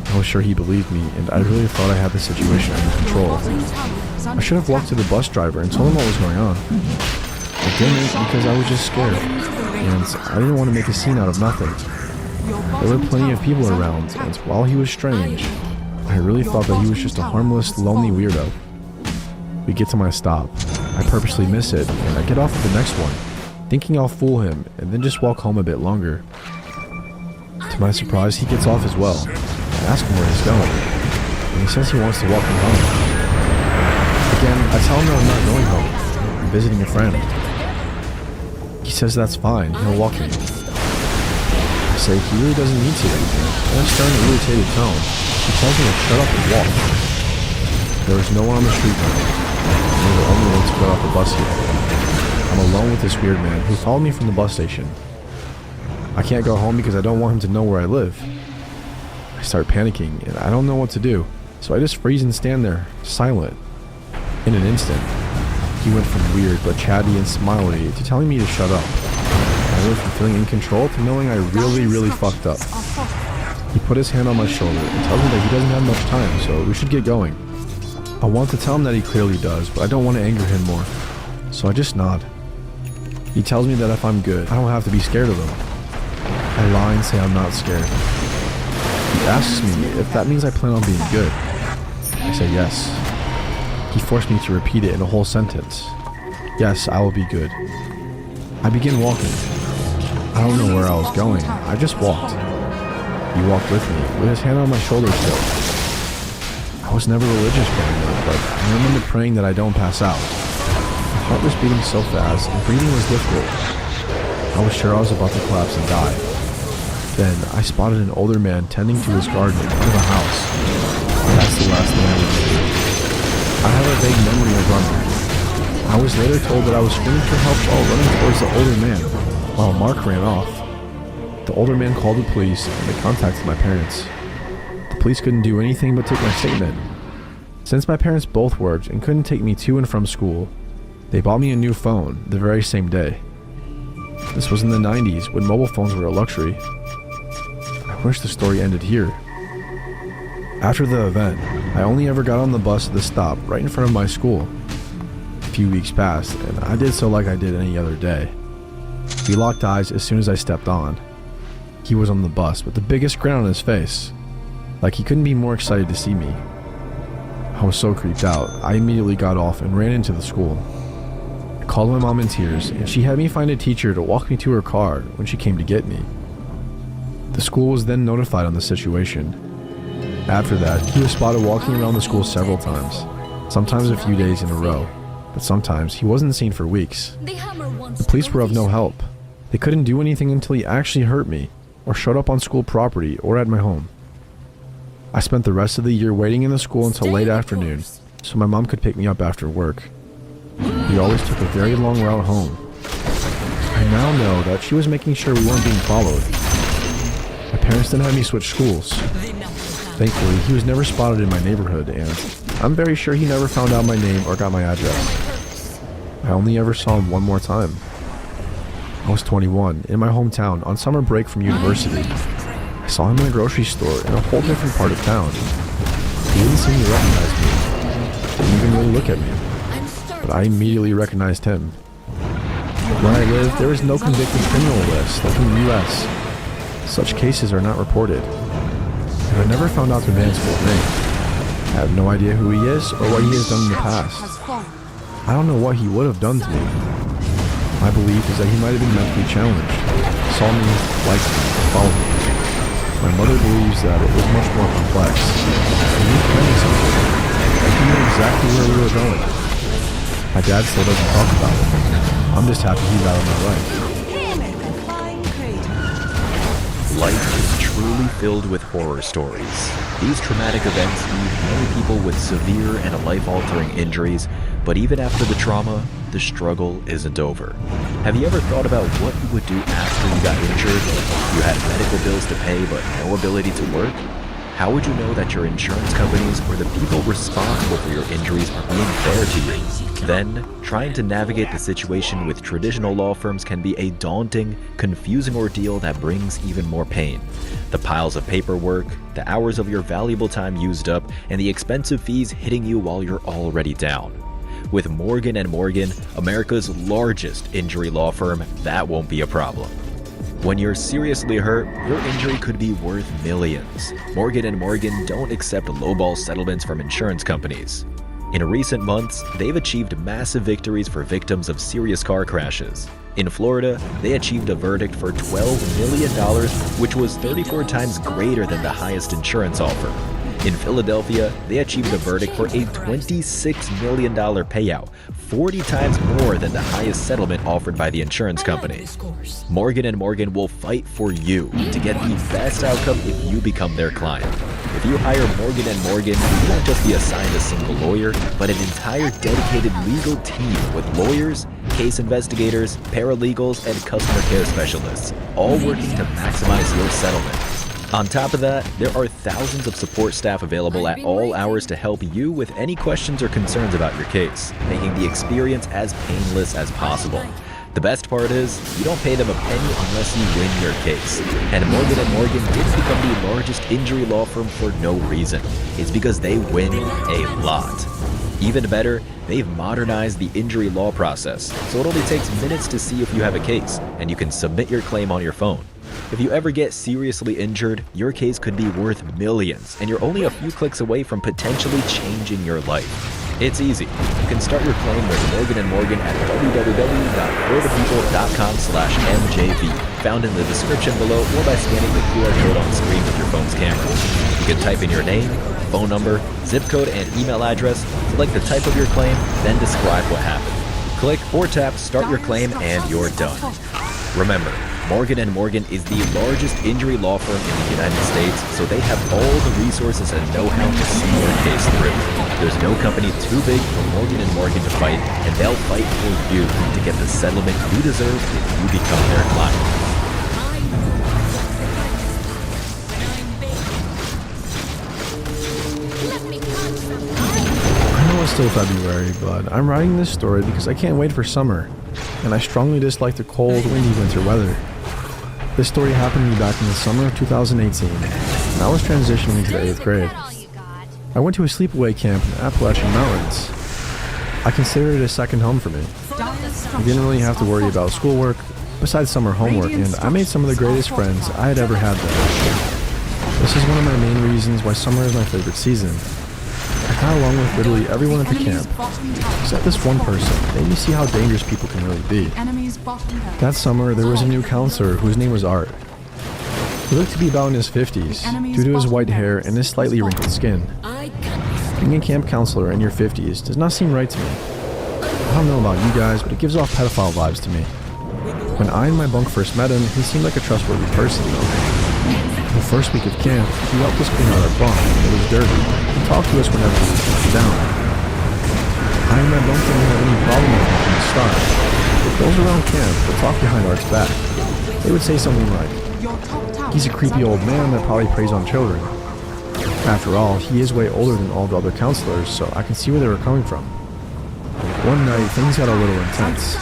I was sure he believed me, and I really thought I had the situation under control. I should have walked to the bus driver and told him what was going on. I didn't because I was just scared, and I didn't want to make a scene out of nothing. There were plenty of people around, and while he was strange, I really thought that he was just a harmless, lonely weirdo. We get to my stop. I purposely miss it, and I get off at the next one, thinking I'll fool him, and then just walk home a bit longer. To my surprise, he gets off as well. I ask him where he's going, and he says he wants to walk me home. Again, I tell him that I'm not going home. I'm visiting a friend. He says that's fine, he'll walk me. I say he really doesn't need to, and I start in an irritated tone. He tells me to shut up and walk. There is no one on the street now. We're the only ones to get off the bus here. I'm alone with this weird man who followed me from the bus station. I can't go home because I don't want him to know where I live. I start panicking and I don't know what to do, so I just freeze and stand there, silent. In an instant, he went from weird but chatty and smiley to telling me to shut up. I went from feeling in control to knowing I really fucked up. He put his hand on my shoulder and tells me that he doesn't have much time, so we should get going. I want to tell him that he clearly does, but I don't want to anger him more, so I just nod. He tells me that if I'm good, I don't have to be scared of him. I lie and say I'm not scared. He asks me if that means I plan on being good. I say yes. He forced me to repeat it in a whole sentence. Yes, I will be good. I begin walking. I don't know where I was going, I just walked. He walked with me, with his hand on my shoulder still. I was never religious growing up, but I remember praying that I don't pass out. My heart was beating so fast, and breathing was difficult. I was sure I was about to collapse and die. Then, I spotted an older man tending to his garden in front of a house. That's the last thing I remember. I have a vague memory of running. I was later told that I was screaming for help while running towards the older man, while Mark ran off. The older man called the police, and they contacted my parents. The police couldn't do anything but take my statement. Since my parents both worked and couldn't take me to and from school, they bought me a new phone the very same day. This was in the 90s when mobile phones were a luxury. I wish the story ended here. After the event, I only ever got on the bus at the stop right in front of my school. A few weeks passed, and I did so like I did any other day. We locked eyes as soon as I stepped on. He was on the bus with the biggest grin on his face, like he couldn't be more excited to see me. I was so creeped out, I immediately got off and ran into the school. I called my mom in tears, and she had me find a teacher to walk me to her car when she came to get me. The school was then notified on the situation. After that, he was spotted walking around the school several times, sometimes a few days in a row, but sometimes he wasn't seen for weeks. The police were of no help. They couldn't do anything until he actually hurt me, or showed up on school property or at my home. I spent the rest of the year waiting in the school until late afternoon, so my mom could pick me up after work. We always took a very long route home. I now know that she was making sure we weren't being followed. My parents then had me switch schools. Thankfully, he was never spotted in my neighborhood, and I'm very sure he never found out my name or got my address. I only ever saw him one more time. I was 21, in my hometown, on summer break from university. I saw him in a grocery store in a whole different part of town. He didn't seem to recognize me, didn't even really look at me, but I immediately recognized him. Where I live, there is no convicted criminal list like in the US. Such cases are not reported, and I never found out the man's full name. I have no idea who he is or what he has done in the past. I don't know what he would have done to me. My belief is that he might have been mentally challenged, saw me, liked me, and followed me. My mother believes that it was much more complex. He was planning something. like he knew exactly where we were going. My dad still doesn't talk about it. I'm just happy he's out of my life. Life is truly filled with horror stories. These traumatic events leave many people with severe and life-altering injuries, but even after the trauma, the struggle isn't over. Have you ever thought about what you would do after you got injured? You had medical bills to pay but no ability to work? How would you know that your insurance companies or the people responsible for your injuries are being fair to you? Then, trying to navigate the situation with traditional law firms can be a daunting, confusing ordeal that brings even more pain. The piles of paperwork, the hours of your valuable time used up, and the expensive fees hitting you while you're already down. With Morgan & Morgan, America's largest injury law firm, that won't be a problem. When you're seriously hurt, your injury could be worth millions. Morgan & Morgan don't accept lowball settlements from insurance companies. In recent months, they've achieved massive victories for victims of serious car crashes. In Florida, they achieved a verdict for $12 million, which was 34 times greater than the highest insurance offer. In Philadelphia, they achieved a verdict for a $26 million payout, 40 times more than the highest settlement offered by the insurance company. Morgan & Morgan will fight for you to get the best outcome if you become their client. If you hire Morgan & Morgan, you won't just be assigned a single lawyer, but an entire dedicated legal team with lawyers, case investigators, paralegals, and customer care specialists, all working to maximize your settlement. On top of that, there are thousands of support staff available at all hours to help you with any questions or concerns about your case, making the experience as painless as possible. The best part is, you don't pay them a penny unless you win your case. And Morgan & Morgan didn't become the largest injury law firm for no reason. It's because they win a lot. Even better, they've modernized the injury law process, so it only takes minutes to see if you have a case, and you can submit your claim on your phone. If you ever get seriously injured, your case could be worth millions, and you're only a few clicks away from potentially changing your life. It's easy. You can start your claim with Morgan & Morgan at www.forthepeople.com/MJV, found in the description below, or by scanning the QR code on screen with your phone's camera. You can type in your name, phone number, zip code, and email address, select the type of your claim, then describe what happened. Click or tap Start Your Claim, and you're done. Remember, Morgan & Morgan is the largest injury law firm in the United States, so they have all the resources and know-how to see your case through. There's no company too big for Morgan & Morgan to fight, and they'll fight for you to get the settlement you deserve if you become their client. I know it's still February, but I'm writing this story because I can't wait for summer, and I strongly dislike the cold, windy winter weather. This story happened to me back in the summer of 2018, and I was transitioning into the 8th grade. I went to a sleepaway camp in the Appalachian Mountains. I considered it a second home for me. I didn't really have to worry about schoolwork, besides summer homework, and I made some of the greatest friends I had ever had there. This is one of my main reasons why summer is my favorite season. I got along with literally everyone at the camp, except this one person. Made me see how dangerous people can really be. That summer, there was a new counselor whose name was Art. He looked to be about in his 50s, due to his white hair and his slightly wrinkled skin. Being a camp counselor in your 50s does not seem right to me. I don't know about you guys, but it gives off pedophile vibes to me. When I and my bunk first met him, he seemed like a trustworthy person, though. The first week of camp, he helped us clean out our bunk. It was dirty. He talked to us whenever we were down. I and my bunk didn't have any problem with him from the start. But girls around camp would talk behind Art's back. They would say something like, "He's a creepy old man that probably preys on children." After all, he is way older than all the other counselors, so I can see where they were coming from. One night, things got a little intense.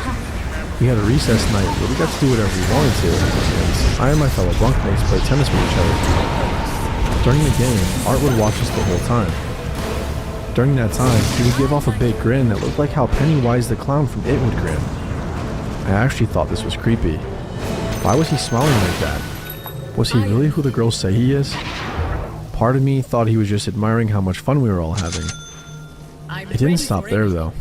We had a recess night where we got to do whatever we wanted to, and I and my fellow bunkmates played tennis with each other. During the game, Art would watch us the whole time. During that time, he would give off a big grin that looked like how Pennywise the Clown from It would grin. I actually thought this was creepy. Why was he smiling like that? Was he really who the girls say he is? Part of me thought he was just admiring how much fun we were all having. It didn't stop there, though.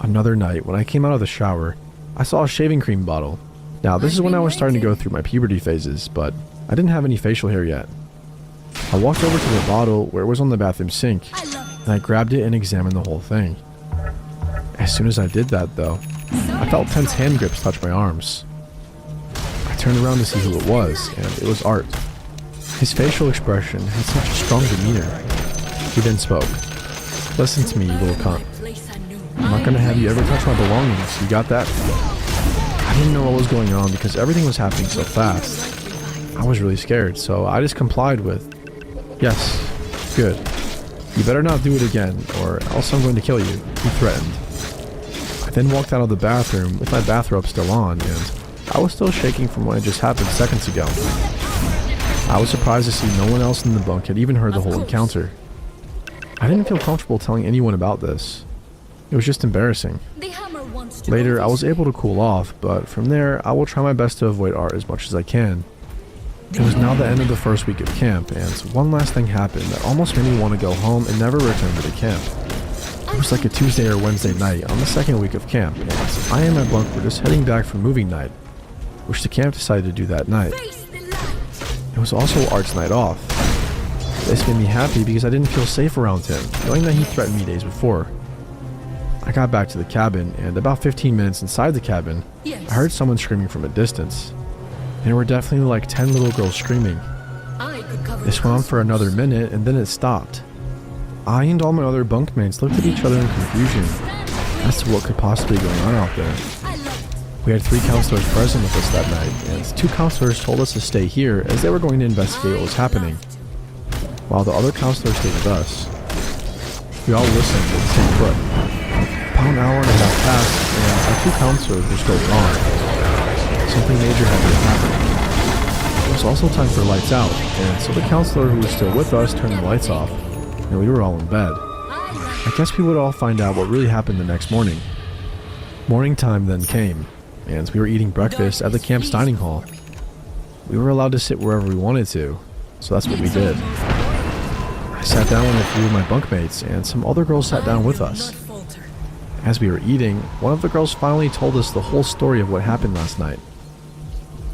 Another night, when I came out of the shower, I saw a shaving cream bottle. Now, this is when I was starting to go through my puberty phases, but I didn't have any facial hair yet. I walked over to the bottle where it was on the bathroom sink. and I grabbed it and examined the whole thing. As soon as I did that, though, I felt tense hand grips touch my arms. I turned around to see who it was, and it was Art. His facial expression had such a strong demeanor. He then spoke. "Listen to me, you little cunt. I'm not gonna have you ever touch my belongings, you got that?" I didn't know what was going on because everything was happening so fast. I was really scared, so I just complied with, "Yes, good. You better not do it again, or else I'm going to kill you," he threatened. I then walked out of the bathroom with my bathrobe still on, and I was still shaking from what had just happened seconds ago. I was surprised to see no one else in the bunk had even heard the whole encounter. I didn't feel comfortable telling anyone about this. It was just embarrassing. Later, I was able to cool off, but from there, I will try my best to avoid Art as much as I can. It was now the end of the first week of camp, and one last thing happened that almost made me want to go home and never return to the camp. It was like a Tuesday or Wednesday night on the second week of camp, and I and my bunk were just heading back from moving night, which the camp decided to do that night. It was also Art's night off. This made me happy because I didn't feel safe around him, knowing that he threatened me days before. I got back to the cabin, and about 15 minutes inside the cabin, I heard someone screaming from a distance. There were definitely like 10 little girls screaming. This went on for another minute, and then it stopped. I and all my other bunkmates looked at each other in confusion as to what could possibly be going on out there. We had 3 counselors present with us that night, and 2 counselors told us to stay here as they were going to investigate what was happening, while the other counselors stayed with us. We all listened with the same put. About an hour and a half passed, and our 2 counselors were still gone. Something major had been happening. It was also time for lights out, and so the counselor who was still with us turned the lights off, and we were all in bed. I guess we would all find out what really happened the next morning. Morning time then came, and we were eating breakfast at the camp's dining hall. We were allowed to sit wherever we wanted to, so that's what we did. I sat down with a few of my bunkmates, and some other girls sat down with us. As we were eating, one of the girls finally told us the whole story of what happened last night.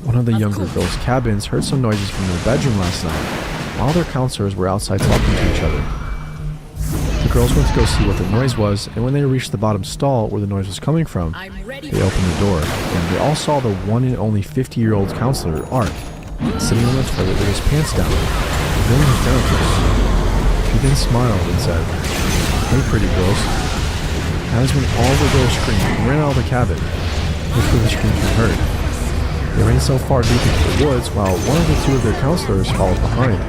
One of the younger girls' cabins heard some noises from their bedroom last night, while their counselors were outside talking to each other. The girls went to go see what the noise was, and when they reached the bottom stall where the noise was coming from, they opened the door, and they all saw the one and only 50-year-old counselor, Art, sitting on the toilet with his pants down, revealing his genitals. He then smiled and said, "Hey, pretty girls." That is when all the girls screamed and ran out of the cabin, which were the screams we heard. They ran so far deep into the woods, while one of the 2 of their counselors followed behind.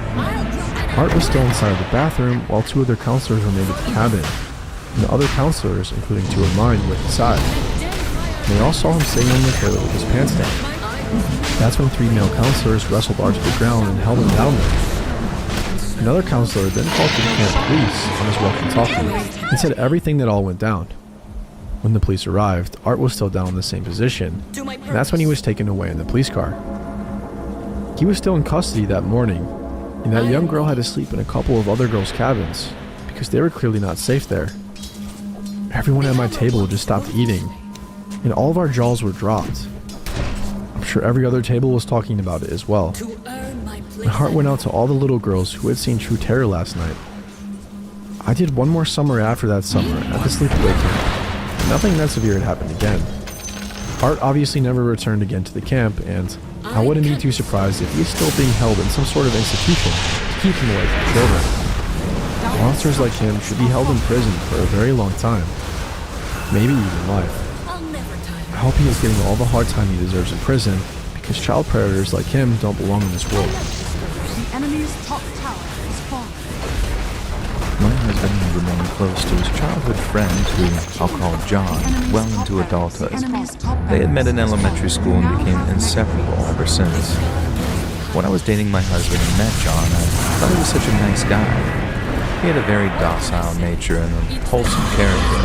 Art was still inside of the bathroom, while 2 of their counselors remained at the cabin, and the other counselors, including 2 of mine, went inside. They all saw him sitting on the toilet with his pants down. That's when 3 male counselors wrestled Art to the ground and held him down there. Another counselor then called for the camp police on his walkie-talkie and said everything that all went down. When the police arrived, Art was still down in the same position, and that's when he was taken away in the police car. He was still in custody that morning, and that young girl had to sleep in a couple of other girls' cabins because they were clearly not safe there. Everyone at my table just stopped eating, and all of our jaws were dropped. I'm sure every other table was talking about it as well. My heart went out to all the little girls who had seen true terror last night. I did one more summer after that summer at the sleepaway camp. Nothing that severe had happened again. Art obviously never returned again to the camp, and I wouldn't be too surprised if he is still being held in some sort of institution to keep him away from children. Monsters like him should be held in prison for a very long time, maybe even life. I hope he is getting all the hard time he deserves in prison, because child predators like him don't belong in this world. The enemy's top tower is falling. My husband remained close to his childhood friend, who I'll call John, well into adulthood. They had met in elementary school and became inseparable ever since. When I was dating my husband and met John, I thought he was such a nice guy. He had a very docile nature and a wholesome character.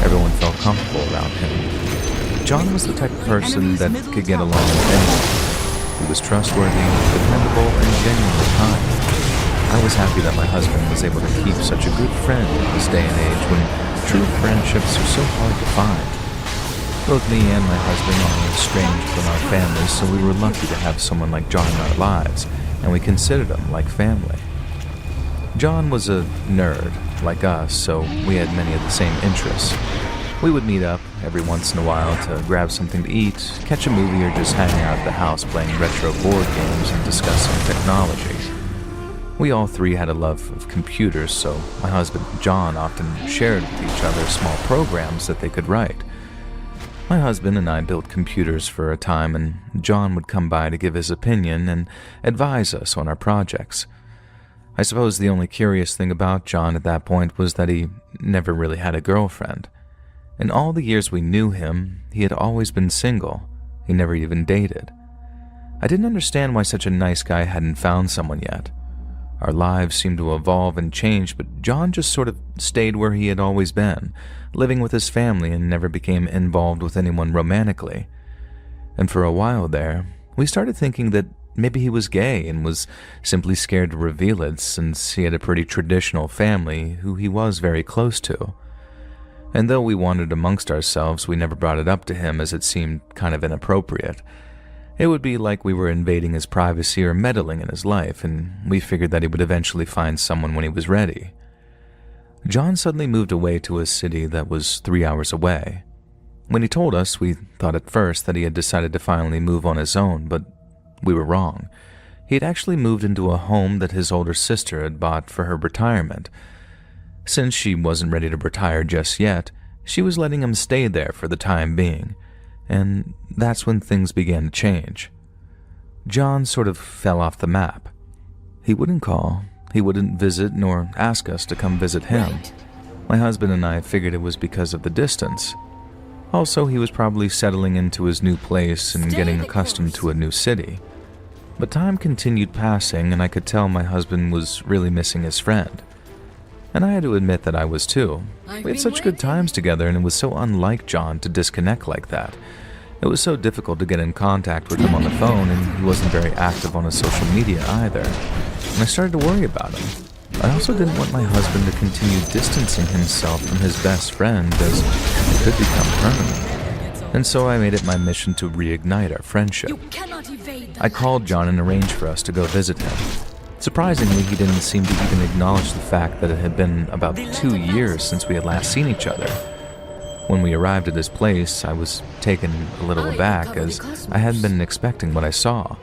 Everyone felt comfortable around him. John was the type of person that could get along with anyone. He was trustworthy, dependable, and genuinely kind. I was happy that my husband was able to keep such a good friend in this day and age when true friendships are so hard to find. Both me and my husband are estranged from our families, so we were lucky to have someone like John in our lives, and we considered him like family. John was a nerd, like us, so we had many of the same interests. We would meet up every once in a while to grab something to eat, catch a movie, or just hang out at the house playing retro board games and discussing technology. We all three had a love of computers, so my husband John often shared with each other small programs that they could write. My husband and I built computers for a time, and John would come by to give his opinion and advise us on our projects. I suppose the only curious thing about John at that point was that he never really had a girlfriend. In all the years we knew him, he had always been single. He never even dated. I didn't understand why such a nice guy hadn't found someone yet. Our lives seemed to evolve and change, but John just sort of stayed where he had always been, living with his family, and never became involved with anyone romantically. And for a while there, we started thinking that maybe he was gay and was simply scared to reveal it, since he had a pretty traditional family who he was very close to. And though we wondered amongst ourselves, we never brought it up to him, as it seemed kind of inappropriate. It would be like we were invading his privacy or meddling in his life, and we figured that he would eventually find someone when he was ready. John suddenly moved away to a city that was 3 hours away. When he told us, we thought at first that he had decided to finally move on his own, but we were wrong. He had actually moved into a home that his older sister had bought for her retirement. Since she wasn't ready to retire just yet, she was letting him stay there for the time being. And that's when things began to change. John sort of fell off the map. He wouldn't call, he wouldn't visit, nor ask us to come visit him. Right. My husband and I figured it was because of the distance. Also, he was probably settling into his new place and getting accustomed to a new city. But time continued passing, and I could tell my husband was really missing his friend. And I had to admit that I was too. We had such good times together, and it was so unlike John to disconnect like that. It was so difficult to get in contact with him on the phone, and he wasn't very active on his social media either. And I started to worry about him. I also didn't want my husband to continue distancing himself from his best friend, as it could become permanent. And so I made it my mission to reignite our friendship. You cannot evade the I called John and arranged for us to go visit him. Surprisingly, he didn't seem to even acknowledge the fact that it had been about 2 years since we had last seen each other. When we arrived at his place, I was taken a little aback, as I hadn't been expecting what I saw.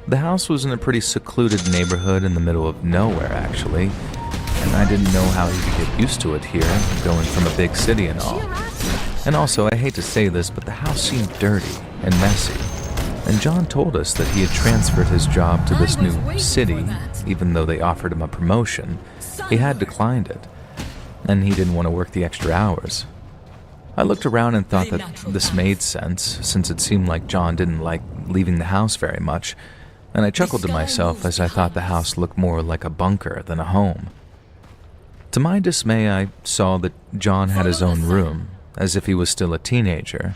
The house was in a pretty secluded neighborhood in the middle of nowhere, actually, and I didn't know how he could get used to it here, going from a big city and all. And also, I hate to say this, but the house seemed dirty and messy. And John told us that he had transferred his job to this new city, even though they offered him a promotion. He had declined it, and he didn't want to work the extra hours. I looked around and thought that this made sense, since it seemed like John didn't like leaving the house very much, and I chuckled to myself as I thought the house looked more like a bunker than a home. To my dismay, I saw that John had his own room, as if he was still a teenager.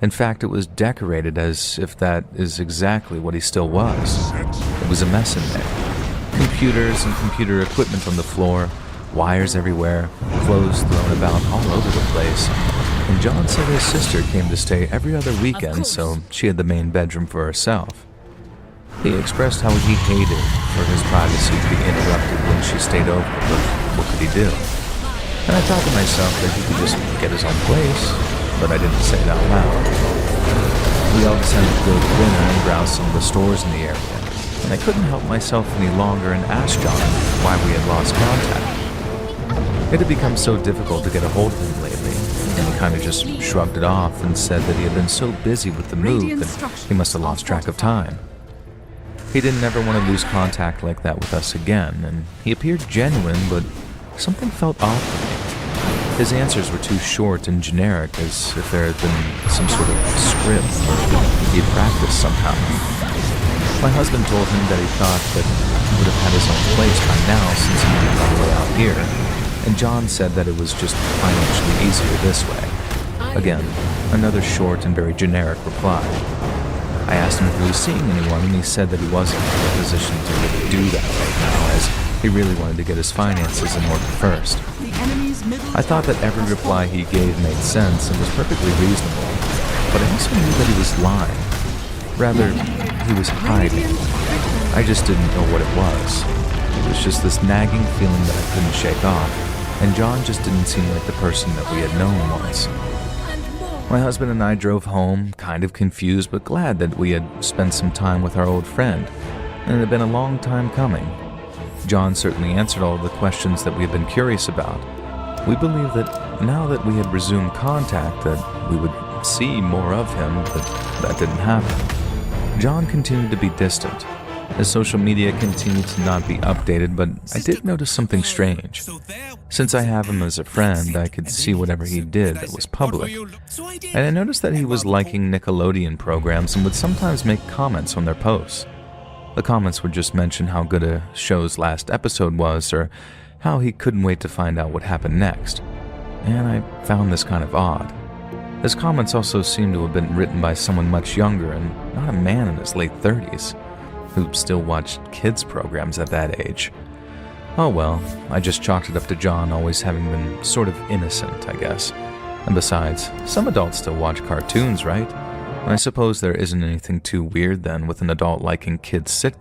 In fact, it was decorated as if that is exactly what he still was. It was a mess in there. Computers and computer equipment on the floor, wires everywhere, clothes thrown about all over the place. And John said his sister came to stay every other weekend, so she had the main bedroom for herself. He expressed how he hated for his privacy to be interrupted when she stayed over, but what could he do? And I thought to myself that he could just get his own place, but I didn't say it out loud. We all decided to go to dinner and browse some of the stores in the area, and I couldn't help myself any longer and asked John why we had lost contact. It had become so difficult to get a hold of him lately, and he kind of just shrugged it off and said that he had been so busy with the move that he must have lost track of time. He didn't ever want to lose contact like that with us again, and he appeared genuine, but something felt off to me. His answers were too short and generic, as if there had been some sort of script or he had practiced somehow. My husband told him that he thought that he would have had his own place by now since he moved all the way out here, and John said that it was just financially easier this way. Again, another short and very generic reply. I asked him if he was seeing anyone, and he said that he wasn't in a position to really do that right now, as he really wanted to get his finances in order first. I thought that every reply he gave made sense and was perfectly reasonable, but I also knew that he was lying. Rather, he was hiding. I just didn't know what it was. It was just this nagging feeling that I couldn't shake off, and John just didn't seem like the person that we had known once. My husband and I drove home, kind of confused but glad that we had spent some time with our old friend, and it had been a long time coming. John certainly answered all of the questions that we had been curious about. We believed that now that we had resumed contact that we would see more of him, but that didn't happen. John continued to be distant. His social media continued to not be updated, but I did notice something strange. Since I have him as a friend, I could see whatever he did that was public. And I noticed that he was liking Nickelodeon programs and would sometimes make comments on their posts. The comments would just mention how good a show's last episode was, or how he couldn't wait to find out what happened next. And I found this kind of odd. His comments also seemed to have been written by someone much younger and not a man in his late 30s, who still watched kids' programs at that age. Oh well, I just chalked it up to John always having been sort of innocent, I guess. And besides, some adults still watch cartoons, right? And I suppose there isn't anything too weird then with an adult liking kids' sitcoms.